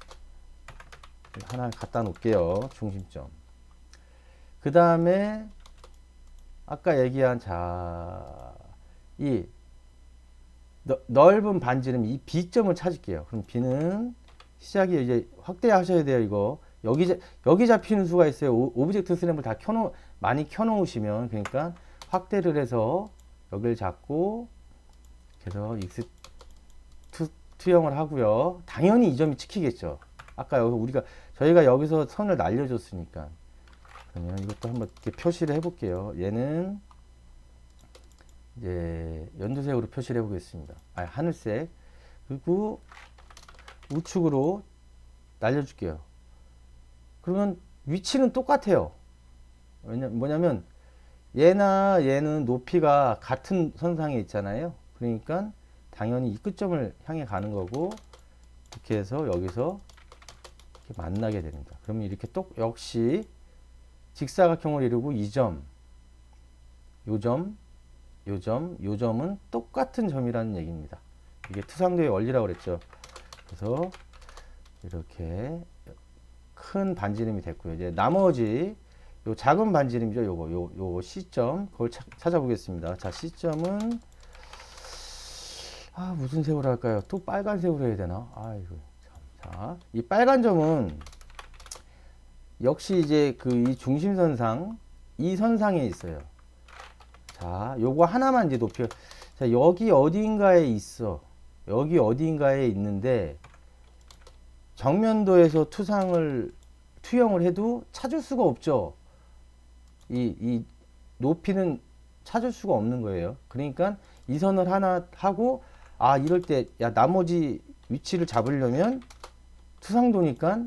하나 갖다 놓을게요. 중심점. 그 다음에 아까 얘기한 이 넓은 반지름 이 B점을 찾을게요. 그럼 B는 시작이 이제 확대하셔야 돼요. 이거 여기 잡히는 수가 있어요. 오브젝트 스램을 다 많이 켜놓으시면, 그러니까 확대를 해서 여기를 잡고 그래서 X 투영을 하고요. 당연히 이 점이 찍히겠죠. 아까 저희가 여기서 선을 날려줬으니까. 그러면 이것도 한번 이렇게 표시를 해볼게요. 얘는 이제 연두색으로 표시를 해보겠습니다. 하늘색. 그리고 우측으로 날려줄게요. 그러면 위치는 똑같아요. 뭐냐면 얘나 얘는 높이가 같은 선상에 있잖아요. 그러니까 당연히 이 끝점을 향해 가는 거고, 이렇게 해서 여기서 이렇게 만나게 됩니다. 그러면 이렇게 역시 직사각형을 이루고 이 점, 요 점, 요 점, 요 점은 똑같은 점이라는 얘기입니다. 이게 투상도의 원리라고 그랬죠. 그래서 이렇게 큰 반지름이 됐고요. 이제 나머지 요 작은 반지름이죠. 요 C점, 그걸 찾아보겠습니다. 자, C점은 무슨 색으로 할까요? 또 빨간색으로 해야 되나? 이거 참. 자, 이 빨간 점은 역시 이제 이 중심선상 이 선상에 있어요. 자, 요거 하나만 이제 자, 여기 어디인가에 있어. 여기 어디인가에 있는데 정면도에서 투영을 해도 찾을 수가 없죠. 이 높이는 찾을 수가 없는 거예요. 그러니까 이 선을 하나 하고, 이럴 때 나머지 위치를 잡으려면 투상도니까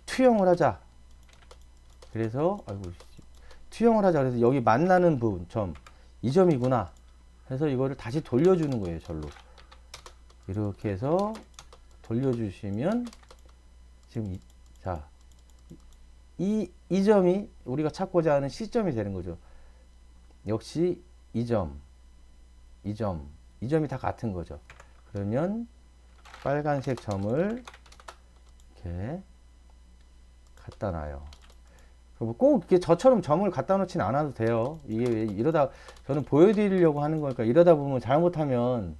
투영을 하자. 그래서 투영을 하자. 그래서 여기 만나는 부분 이 점이구나 해서 이거를 다시 돌려주는 거예요. 절로 이렇게 해서 돌려주시면 지금 이 점이 우리가 찾고자 하는 C점이 되는 거죠. 역시 이 점이 다 같은 거죠. 그러면 빨간색 점을 이렇게 갖다 놔요. 꼭 이렇게 저처럼 점을 갖다 놓지는 않아도 돼요. 이게 이러다 저는 보여드리려고 하는 거니까, 이러다 보면 잘못하면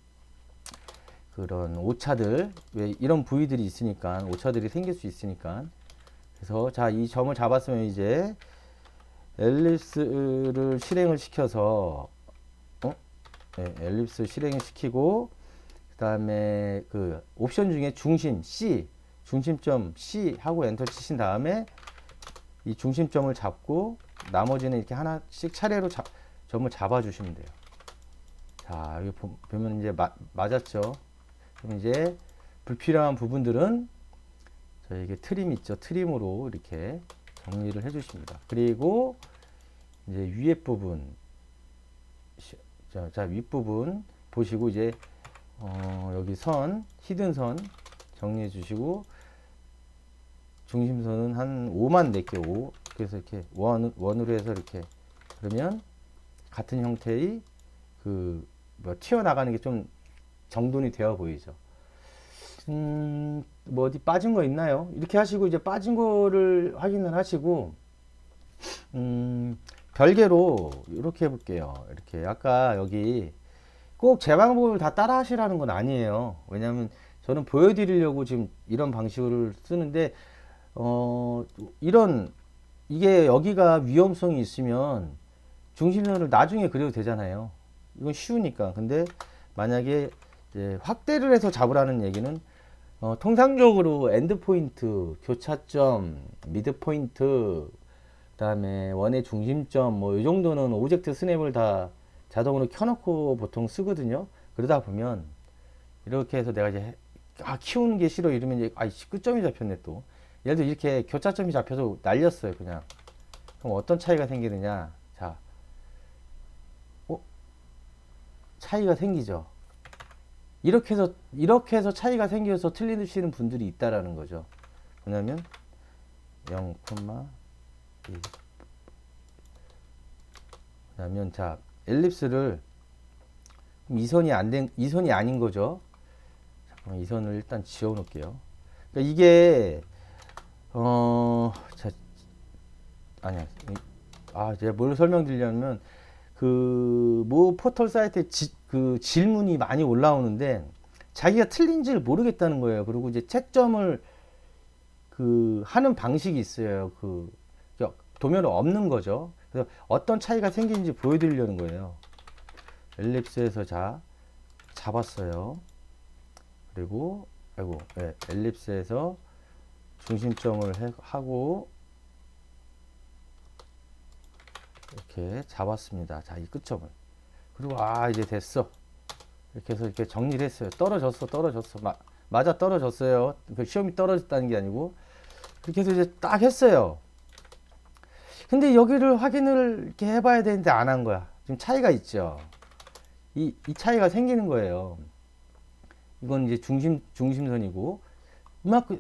그런 오차들, 왜 이런 부위들이 있으니까 오차들이 생길 수 있으니까. 그래서 자, 이 점을 잡았으면 이제 엘립스를 실행을 시켜서 네, 엘립스 실행을 시키고, 그 다음에 그 옵션 중에 중심점 C 하고 엔터 치신 다음에 이 중심점을 잡고 나머지는 이렇게 하나씩 차례로 점을 잡아 주시면 돼요. 자, 여기 보면 이제 맞았죠. 그럼 이제 불필요한 부분들은 저에게 트림 있죠. 트림으로 이렇게 정리를 해 주십니다. 그리고 이제 위에 부분, 자, 윗부분 보시고 이제 여기 히든 선 정리해 주시고, 중심선은 한 5만 낼게요. 5. 그래서 이렇게 원으로 해서 이렇게, 그러면 같은 형태의 튀어나가는 게 좀 정돈이 되어 보이죠. 뭐 어디 빠진 거 있나요? 이렇게 하시고 이제 빠진 거를 확인을 하시고 별개로 이렇게 해볼게요. 이렇게 아까 여기 꼭 제 방법을 다 따라 하시라는 건 아니에요. 왜냐면 저는 보여드리려고 지금 이런 방식을 쓰는데 이런 이게 여기가 위험성이 있으면 중심선을 나중에 그려도 되잖아요. 이건 쉬우니까. 근데 만약에 이제 확대를 해서 잡으라는 얘기는 통상적으로 엔드포인트, 교차점, 미드포인트, 그다음에 원의 중심점 뭐 이 정도는 오브젝트 스냅을 다 자동으로 켜놓고 보통 쓰거든요. 그러다 보면 이렇게 해서 내가 이제 키우는 게 싫어 이러면 이제 끝점이 잡혔네 또. 예를 들어 이렇게 교차점이 잡혀서 날렸어요 그냥. 그럼 어떤 차이가 생기느냐? 자, 차이가 생기죠. 이렇게 해서 차이가 생겨서 틀리시는 분들이 있다라는 거죠. 뭐냐면 0,1 그러면 자 엘립스를 이선이 아닌 거죠. 잠깐만 이선을 일단 지워 놓을게요. 그러니까 이게 자 아니야 제가 뭘 설명드리려면 모 포털 사이트에 그 질문이 많이 올라오는데 자기가 틀린지를 모르겠다는 거예요. 그리고 이제 채점을 하는 방식이 있어요. 도면을 없는 거죠. 그래서 어떤 차이가 생기는지 보여드리려는 거예요. 엘립스에서 잡았어요. 그리고 엘립스에서 중심점을 하고 이렇게 잡았습니다. 자, 이 끝점을. 그리고 이제 됐어. 이렇게 해서 이렇게 정리를 했어요. 떨어졌어. 맞아 떨어졌어요. 시험이 떨어졌다는 게 아니고 그렇게 해서 이제 딱 했어요. 근데 여기를 확인을 이렇게 해봐야 되는데 안 한 거야. 지금 차이가 있죠. 이 차이가 생기는 거예요. 이건 이제 중심선이고 그러니까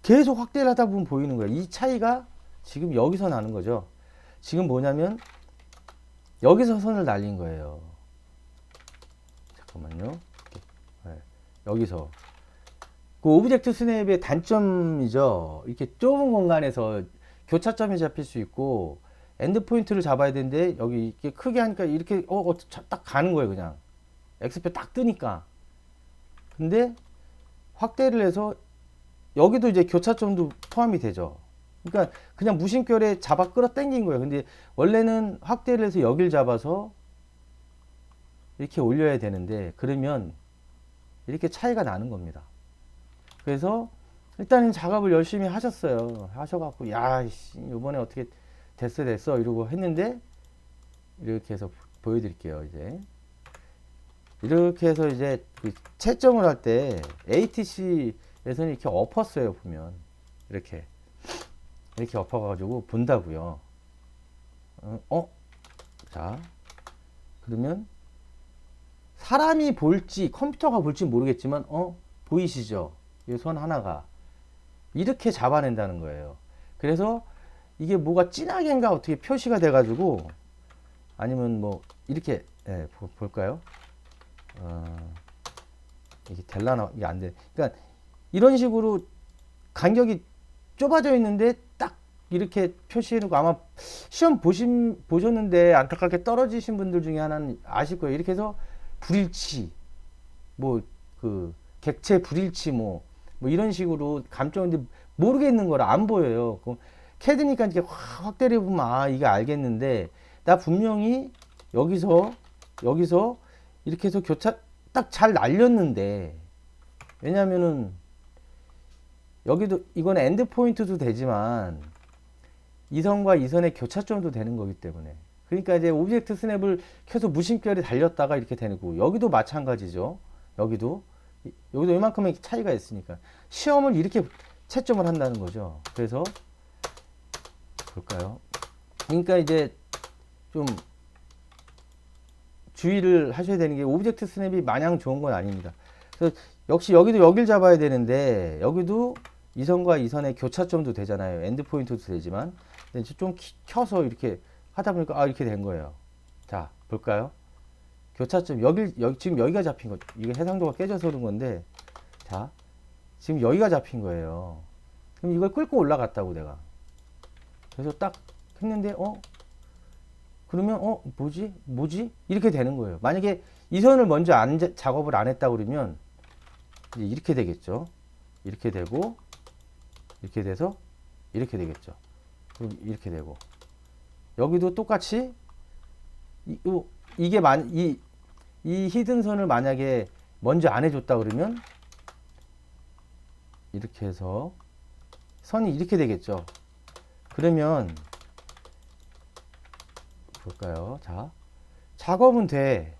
계속 확대를 하다 보면 보이는 거예요. 이 차이가 지금 여기서 나는 거죠. 지금 뭐냐면 여기서 선을 날린 거예요. 잠깐만요. 여기서 그 오브젝트 스냅의 단점이죠. 이렇게 좁은 공간에서 교차점이 잡힐 수 있고 엔드포인트를 잡아야 되는데 여기 이렇게 크게 하니까 이렇게 딱 가는 거예요. 그냥 X표 딱 뜨니까. 근데 확대를 해서 여기도 이제 교차점도 포함이 되죠. 그러니까 그냥 무심결에 잡아 끌어 당긴 거예요. 근데 원래는 확대를 해서 여길 잡아서 이렇게 올려야 되는데 그러면 이렇게 차이가 나는 겁니다. 그래서 일단은 작업을 열심히 하셔갖고 이번에 어떻게 됐어 이러고 했는데 이렇게 해서 보여드릴게요. 이제 이렇게 해서 이제 채점을 할 때 ATC에서는 이렇게 엎었어요. 보면 이렇게 엎어가지고 본다고요. 자 그러면 사람이 볼지 컴퓨터가 볼지 모르겠지만 보이시죠? 이 선 하나가 이렇게 잡아낸다는 거예요. 그래서 이게 뭐가 진하게인가 어떻게 표시가 돼 가지고 아니면 뭐 이렇게 볼까요? 이게 될라나 이게 안 돼. 그러니까 이런 식으로 간격이 좁아져 있는데 딱 이렇게 표시해 놓고 아마 시험 보셨는데 안타깝게 떨어지신 분들 중에 하나는 아실 거예요. 이렇게 해서 불일치 객체 불일치 뭐 이런 식으로 감점인데 모르겠는 거라 안 보여요. 캐드니까 이렇게 확대를 보면 이게 알겠는데 나 분명히 여기서 이렇게 해서 교차 딱 잘 날렸는데 왜냐면은 여기도 이건 엔드 포인트도 되지만 이선과 이선의 교차점도 되는 거기 때문에 그러니까 이제 오브젝트 스냅을 켜서 무심결에 달렸다가 이렇게 되는 거고 여기도 마찬가지죠. 여기도 이만큼의 차이가 있으니까 시험을 이렇게 채점을 한다는 거죠. 그래서 볼까요? 그러니까 이제 좀 주의를 하셔야 되는 게 오브젝트 스냅이 마냥 좋은 건 아닙니다. 그래서 역시 여기도 여길 잡아야 되는데 여기도 이선과 이선의 교차점도 되잖아요. 엔드 포인트도 되지만 좀 켜서 이렇게 하다 보니까 이렇게 된 거예요. 자 볼까요? 교차점 지금 여기가 잡힌 거 이게 해상도가 깨져서 그런 건데 자 지금 여기가 잡힌 거예요. 그럼 이걸 끌고 올라갔다고 내가. 그래서 딱 했는데 그러면 뭐지? 이렇게 되는 거예요. 만약에 이 선을 먼저 작업을 안 했다 그러면 이제 이렇게 되겠죠. 이렇게 되고 이렇게 돼서 이렇게 되겠죠. 그럼 이렇게 되고 여기도 똑같이 이게 이 히든 선을 만약에 먼저 안 해줬다 그러면 이렇게 해서 선이 이렇게 되겠죠. 그러면 볼까요? 자, 작업은 돼.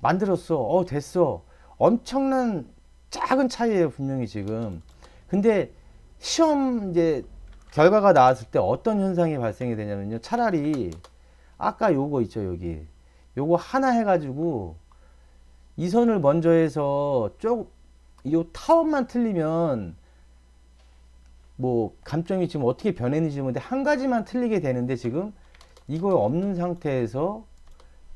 만들었어. 됐어. 엄청난 작은 차이예요, 분명히 지금. 근데 시험 이제 결과가 나왔을 때 어떤 현상이 발생이 되냐면요. 차라리 아까 요거 있죠, 여기. 요거 하나 해가지고 이 선을 먼저 해서 요 타원만 틀리면 뭐 감점이 지금 어떻게 변했는지 모르는데 한 가지만 틀리게 되는데 지금 이거 없는 상태에서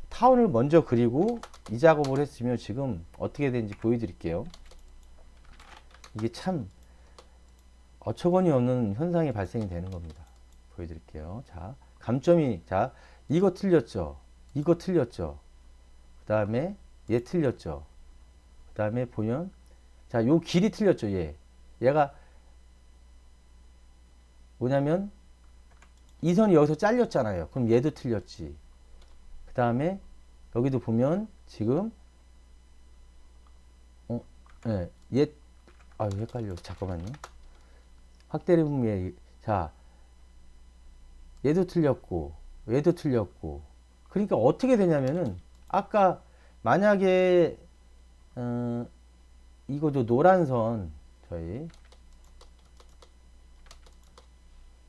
타원을 먼저 그리고 이 작업을 했으면 지금 어떻게 되는지 보여드릴게요. 이게 참 어처구니 없는 현상이 발생이 되는 겁니다. 보여드릴게요. 자, 감점이, 자, 이거 틀렸죠? 이거 틀렸죠? 그 다음에 얘 틀렸죠? 그 다음에 보면, 자, 요 길이 틀렸죠? 얘가 뭐냐면, 이 선이 여기서 잘렸잖아요. 그럼 얘도 틀렸지. 그 다음에 여기도 보면 지금 얘 헷갈려. 잠깐만요. 확대를 보면 자, 얘도 틀렸고 얘도 틀렸고. 그러니까 어떻게 되냐면은 아까 만약에 이거도 노란 선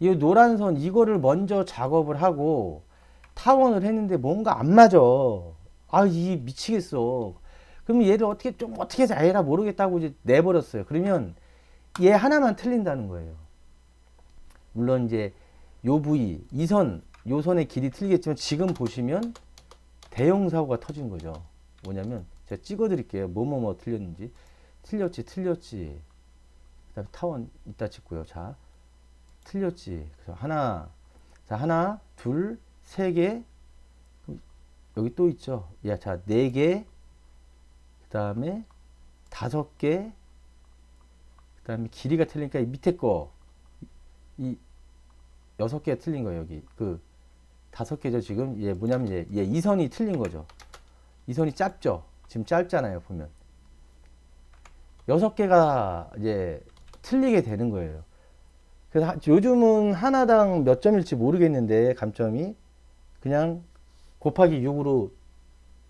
이 노란 선 이거를 먼저 작업을 하고 타원을 했는데 뭔가 안 맞아. 이 미치겠어. 그러면 얘를 어떻게 해서 에라 모르겠다고 이제 내버렸어요. 그러면 얘 하나만 틀린다는 거예요. 물론 이제 요 부위, 요 선의 길이 틀리겠지만 지금 보시면 대형 사고가 터진 거죠. 뭐냐면 제가 찍어 드릴게요. 뭐뭐뭐 틀렸는지. 틀렸지. 그다음에 타원 이따 찍고요. 자, 틀렸지. 그래서 하나, 둘, 세 개. 여기 또 있죠. 자, 네 개. 그다음에 다섯 개. 그다음에 길이가 틀리니까 이 밑에 거 이 6개 틀린 거예요. 여기 그 5개죠. 지금 뭐냐면 이 선이 틀린 거죠. 이 선이 짧죠. 지금 짧잖아요. 보면 6개가 이제 틀리게 되는 거예요. 그래서 요즘은 하나당 몇 점일지 모르겠는데 감점이 그냥 곱하기 6으로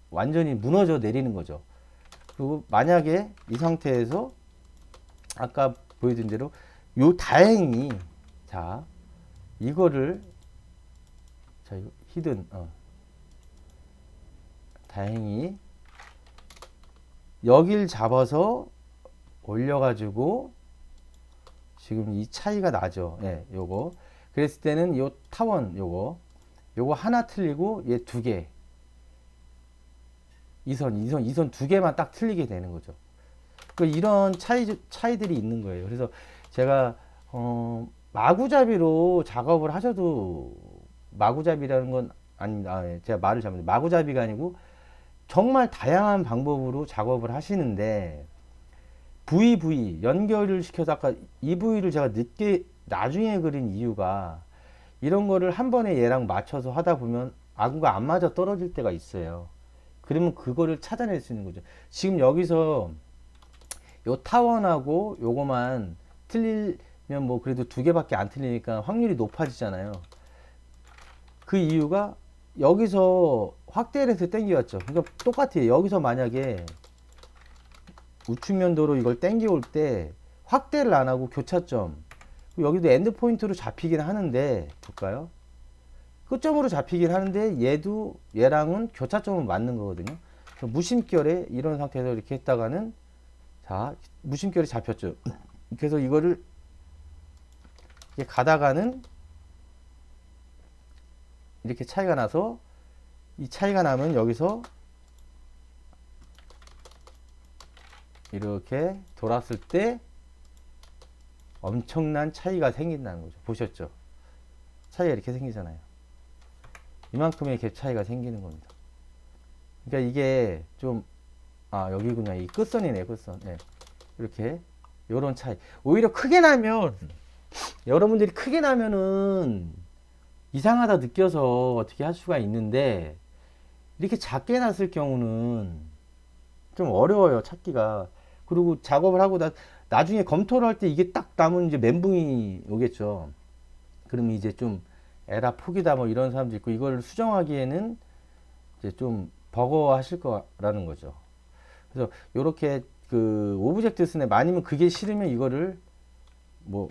완전히 무너져 내리는 거죠. 그리고 만약에 이 상태에서 아까 보여드린 대로 다행히 자 이거를 자 이거 히든 다행히 여길 잡아서 올려가지고 지금 이 차이가 나죠. 요거 그랬을 때는 요 타원 요거 하나 틀리고 얘 두 개 이 선 두 개만 딱 틀리게 되는 거죠. 이런 차이들이 있는 거예요. 그래서 제가 마구잡이로 작업을 하셔도 마구잡이라는 건 아닙니다. 제가 말을 잘못했어요. 마구잡이가 아니고 정말 다양한 방법으로 작업을 하시는데 부위 연결을 시켜서 아까 이 부위를 제가 나중에 그린 이유가 이런 거를 한 번에 얘랑 맞춰서 하다 보면 아구가 안 맞아 떨어질 때가 있어요. 그러면 그거를 찾아낼 수 있는 거죠. 지금 여기서 요 타원하고 요거만 틀리면 뭐 그래도 두 개밖에 안 틀리니까 확률이 높아지잖아요. 그 이유가 여기서 확대를 해서 당겨왔죠. 그러니까 똑같아요. 여기서 만약에 우측면도로 이걸 당겨올 때 확대를 안 하고 교차점 여기도 엔드 포인트로 잡히긴 하는데 볼까요? 끝점으로 잡히긴 하는데 얘랑은 교차점은 맞는 거거든요. 무심결에 이런 상태에서 이렇게 했다가는 자 무심결이 잡혔죠. 그래서 이거를 이렇게 가다가는 이렇게 차이가 나서 이 차이가 나면 여기서 이렇게 돌았을 때 엄청난 차이가 생긴다는 거죠. 보셨죠? 차이가 이렇게 생기잖아요. 이만큼의 갭 차이가 생기는 겁니다. 그러니까 이게 좀, 여기구나. 이 끝선이네, 끝선. 네. 이렇게, 요런 차이. 오히려 크게 나면, 여러분들이 크게 나면은 이상하다 느껴서 어떻게 할 수가 있는데, 이렇게 작게 났을 경우는 좀 어려워요, 찾기가. 그리고 작업을 하고 나중에 검토를 할 때 이게 딱 남은 이제 멘붕이 오겠죠. 그러면 이제 좀 에라 포기다 뭐 이런 사람도 있고, 이걸 수정하기에는 이제 좀 버거워하실 거라는 거죠. 그래서 요렇게 그 오브젝트 쓰네 아니면 그게 싫으면 이거를 뭐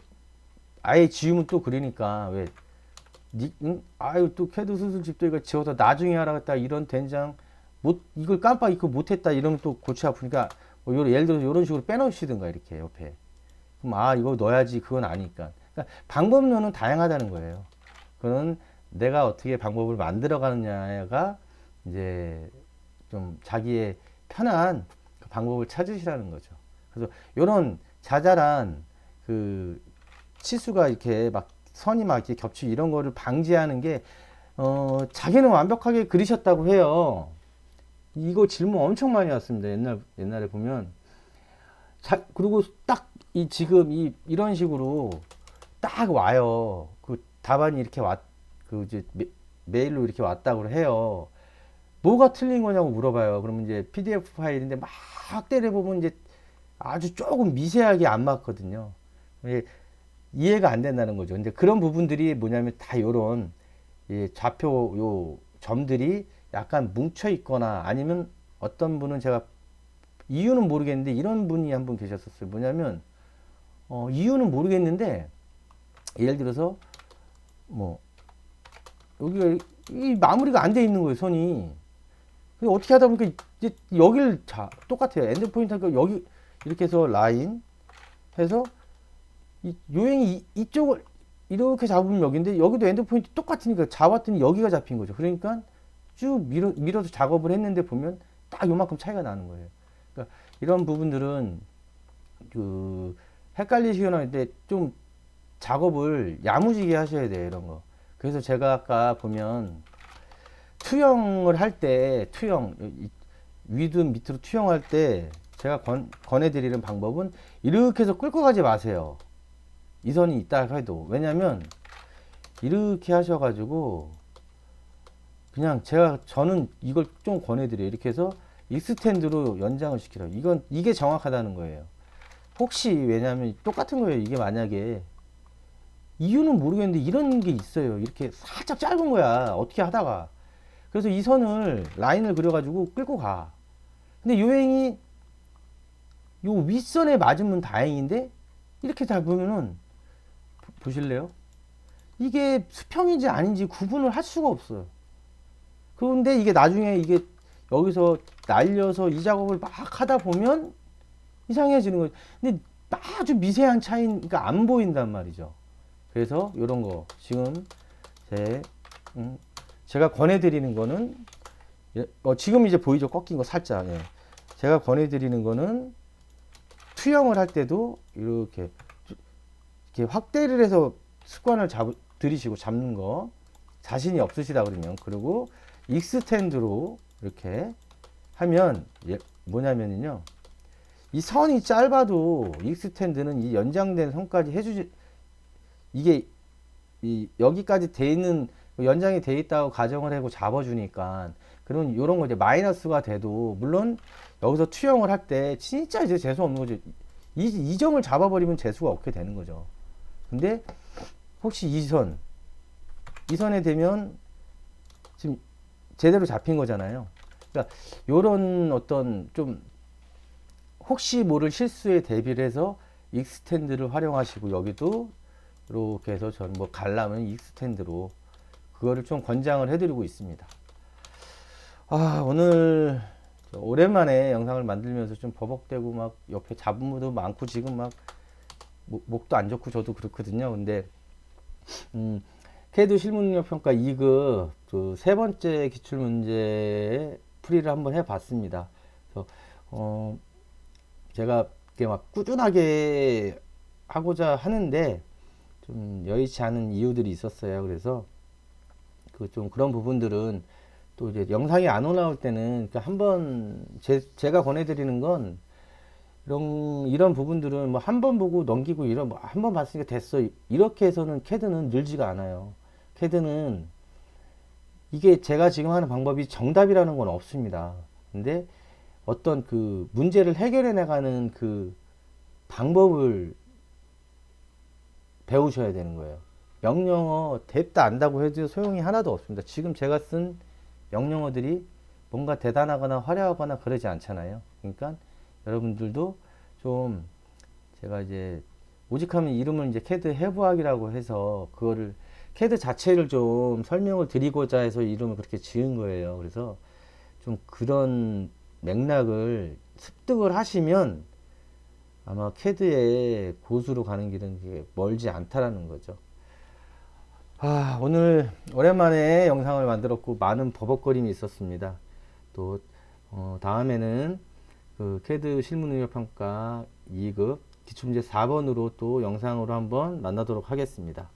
아예 지우면 또 그러니까 왜 아유 또 캐드 수술집도 이거 지워서 나중에 하라겠다 이런 된장 못 이걸 깜빡 잊고 못했다 이러면 또 골치 아프니까 뭐 예를 들어서 이런 식으로 빼놓으시든가 이렇게 옆에 그럼 이거 넣어야지 그건 아니까 그러니까 방법론은 다양하다는 거예요. 그건 내가 어떻게 방법을 만들어 가느냐가 이제 좀 자기의 편한 그 방법을 찾으시라는 거죠. 그래서 이런 자잘한 그 치수가 이렇게 막 선이 막 이렇게 겹치고 이런 거를 방지하는 게 자기는 완벽하게 그리셨다고 해요. 이거 질문 엄청 많이 왔습니다. 옛날에 보면 그리고 딱 지금 이런 식으로 딱 와요. 그 답안이 이렇게 그 이제 메일로 이렇게 왔다고 해요. 뭐가 틀린 거냐고 물어봐요. 그러면 이제 PDF 파일인데 막 때려보면 이제 아주 조금 미세하게 안 맞거든요. 이해가 안 된다는 거죠. 근데 그런 부분들이 뭐냐면 다 요런 좌표 요 점들이 약간 뭉쳐 있거나 아니면 어떤 분은 제가 이유는 모르겠는데 이런 분이 한 분 계셨었어요. 뭐냐면 이유는 모르겠는데 예를 들어서 뭐 여기가 이 마무리가 안 돼 있는 거예요, 선이. 어떻게 하다 보니까 이제 여기를 똑같아요. 엔드 포인트가 여기 이렇게 해서 라인 해서 요행이 이쪽을 이렇게 잡으면 여기인데 여기도 엔드 포인트 똑같으니까 잡았더니 여기가 잡힌 거죠. 그러니까 쭉 밀어서 작업을 했는데 보면 딱 요만큼 차이가 나는 거예요. 그러니까 이런 부분들은 그 헷갈리시거나 할때 좀 작업을 야무지게 하셔야 돼요. 이런 거. 그래서 제가 아까 보면 투영을 할 때 위든 밑으로 투영할 때 제가 권해드리는 방법은 이렇게 해서 끌고 가지 마세요. 이 선이 있다 해도. 왜냐면 이렇게 하셔가지고 그냥 저는 이걸 좀 권해드려요. 이렇게 해서 익스텐드로 연장을 시키라고. 이게 정확하다는 거예요. 혹시 왜냐면 똑같은 거예요. 이게 만약에 이유는 모르겠는데 이런 게 있어요. 이렇게 살짝 짧은 거야. 어떻게 하다가. 그래서 이 선을 라인을 그려가지고 끌고 가. 근데 요행이 요 윗선에 맞으면 다행인데 이렇게 잡으면은 보실래요? 이게 수평인지 아닌지 구분을 할 수가 없어요. 그런데 이게 나중에 이게 여기서 날려서 이 작업을 막 하다 보면 이상해지는 거죠. 근데 아주 미세한 차이니까 안 보인단 말이죠. 그래서 이런 거 지금 제가 권해드리는 거는 지금 이제 보이죠? 꺾인 거 살짝. 예. 제가 권해드리는 거는 투영을 할 때도 이렇게 확대를 해서 습관을 들이시고 잡는 거 자신이 없으시다 그러면 그리고 익스텐드로 이렇게 하면 뭐냐면요 이 선이 짧아도 익스텐드는 이 연장된 선까지 해주지 이게 여기까지 돼 있는 연장이 돼 있다고 가정을 하고 잡아주니까 그런 이런 거 이제 마이너스가 돼도 물론 여기서 투영을 할 때 진짜 이제 재수 없는 거죠. 이 점을 잡아버리면 재수가 없게 되는 거죠. 근데 혹시 이 선에 되면 지금 제대로 잡힌 거잖아요. 그러니까 요런 어떤 좀 혹시 모를 실수에 대비를 해서 익스텐드를 활용하시고 여기도 이렇게 해서 저는 뭐 갈라면 익스텐드로 그거를 좀 권장을 해드리고 있습니다. 오늘 오랜만에 영상을 만들면서 좀 버벅대고 막 옆에 잡음도 많고 지금 막 목도 안 좋고 저도 그렇거든요. 근데 캐드 실무능력평가 2급 그 세 번째 기출문제 풀이를 한번 해봤습니다. 그래서 제가 이렇게 막 꾸준하게 하고자 하는데 좀 여의치 않은 이유들이 있었어요. 그래서 그 좀 그런 부분들은 또 이제 영상이 안 올라올 때는 그러니까 한번 제가 권해드리는 건 이런 부분들은 뭐 한 번 보고 넘기고 이런 뭐 한 번 봤으니까 됐어 이렇게 해서는 캐드는 늘지가 않아요. 캐드는 이게 제가 지금 하는 방법이 정답이라는 건 없습니다. 근데 어떤 그 문제를 해결해 나가는 그 방법을 배우셔야 되는 거예요. 명령어 뎁다 안다고 해도 소용이 하나도 없습니다. 지금 제가 쓴 명령어들이 뭔가 대단하거나 화려하거나 그러지 않잖아요. 그러니까 여러분들도 좀 제가 이제 오직하면 이름을 이제 캐드 해부학이라고 해서 그거를 캐드 자체를 좀 설명을 드리고자 해서 이름을 그렇게 지은 거예요. 그래서 좀 그런 맥락을 습득을 하시면 아마 캐드의 고수로 가는 길은 멀지 않다라는 거죠. 오늘 오랜만에 영상을 만들었고 많은 버벅거림이 있었습니다. 또 다음에는 그 캐드 실무능력평가 2급 기출문제 4번으로 또 영상으로 한번 만나도록 하겠습니다.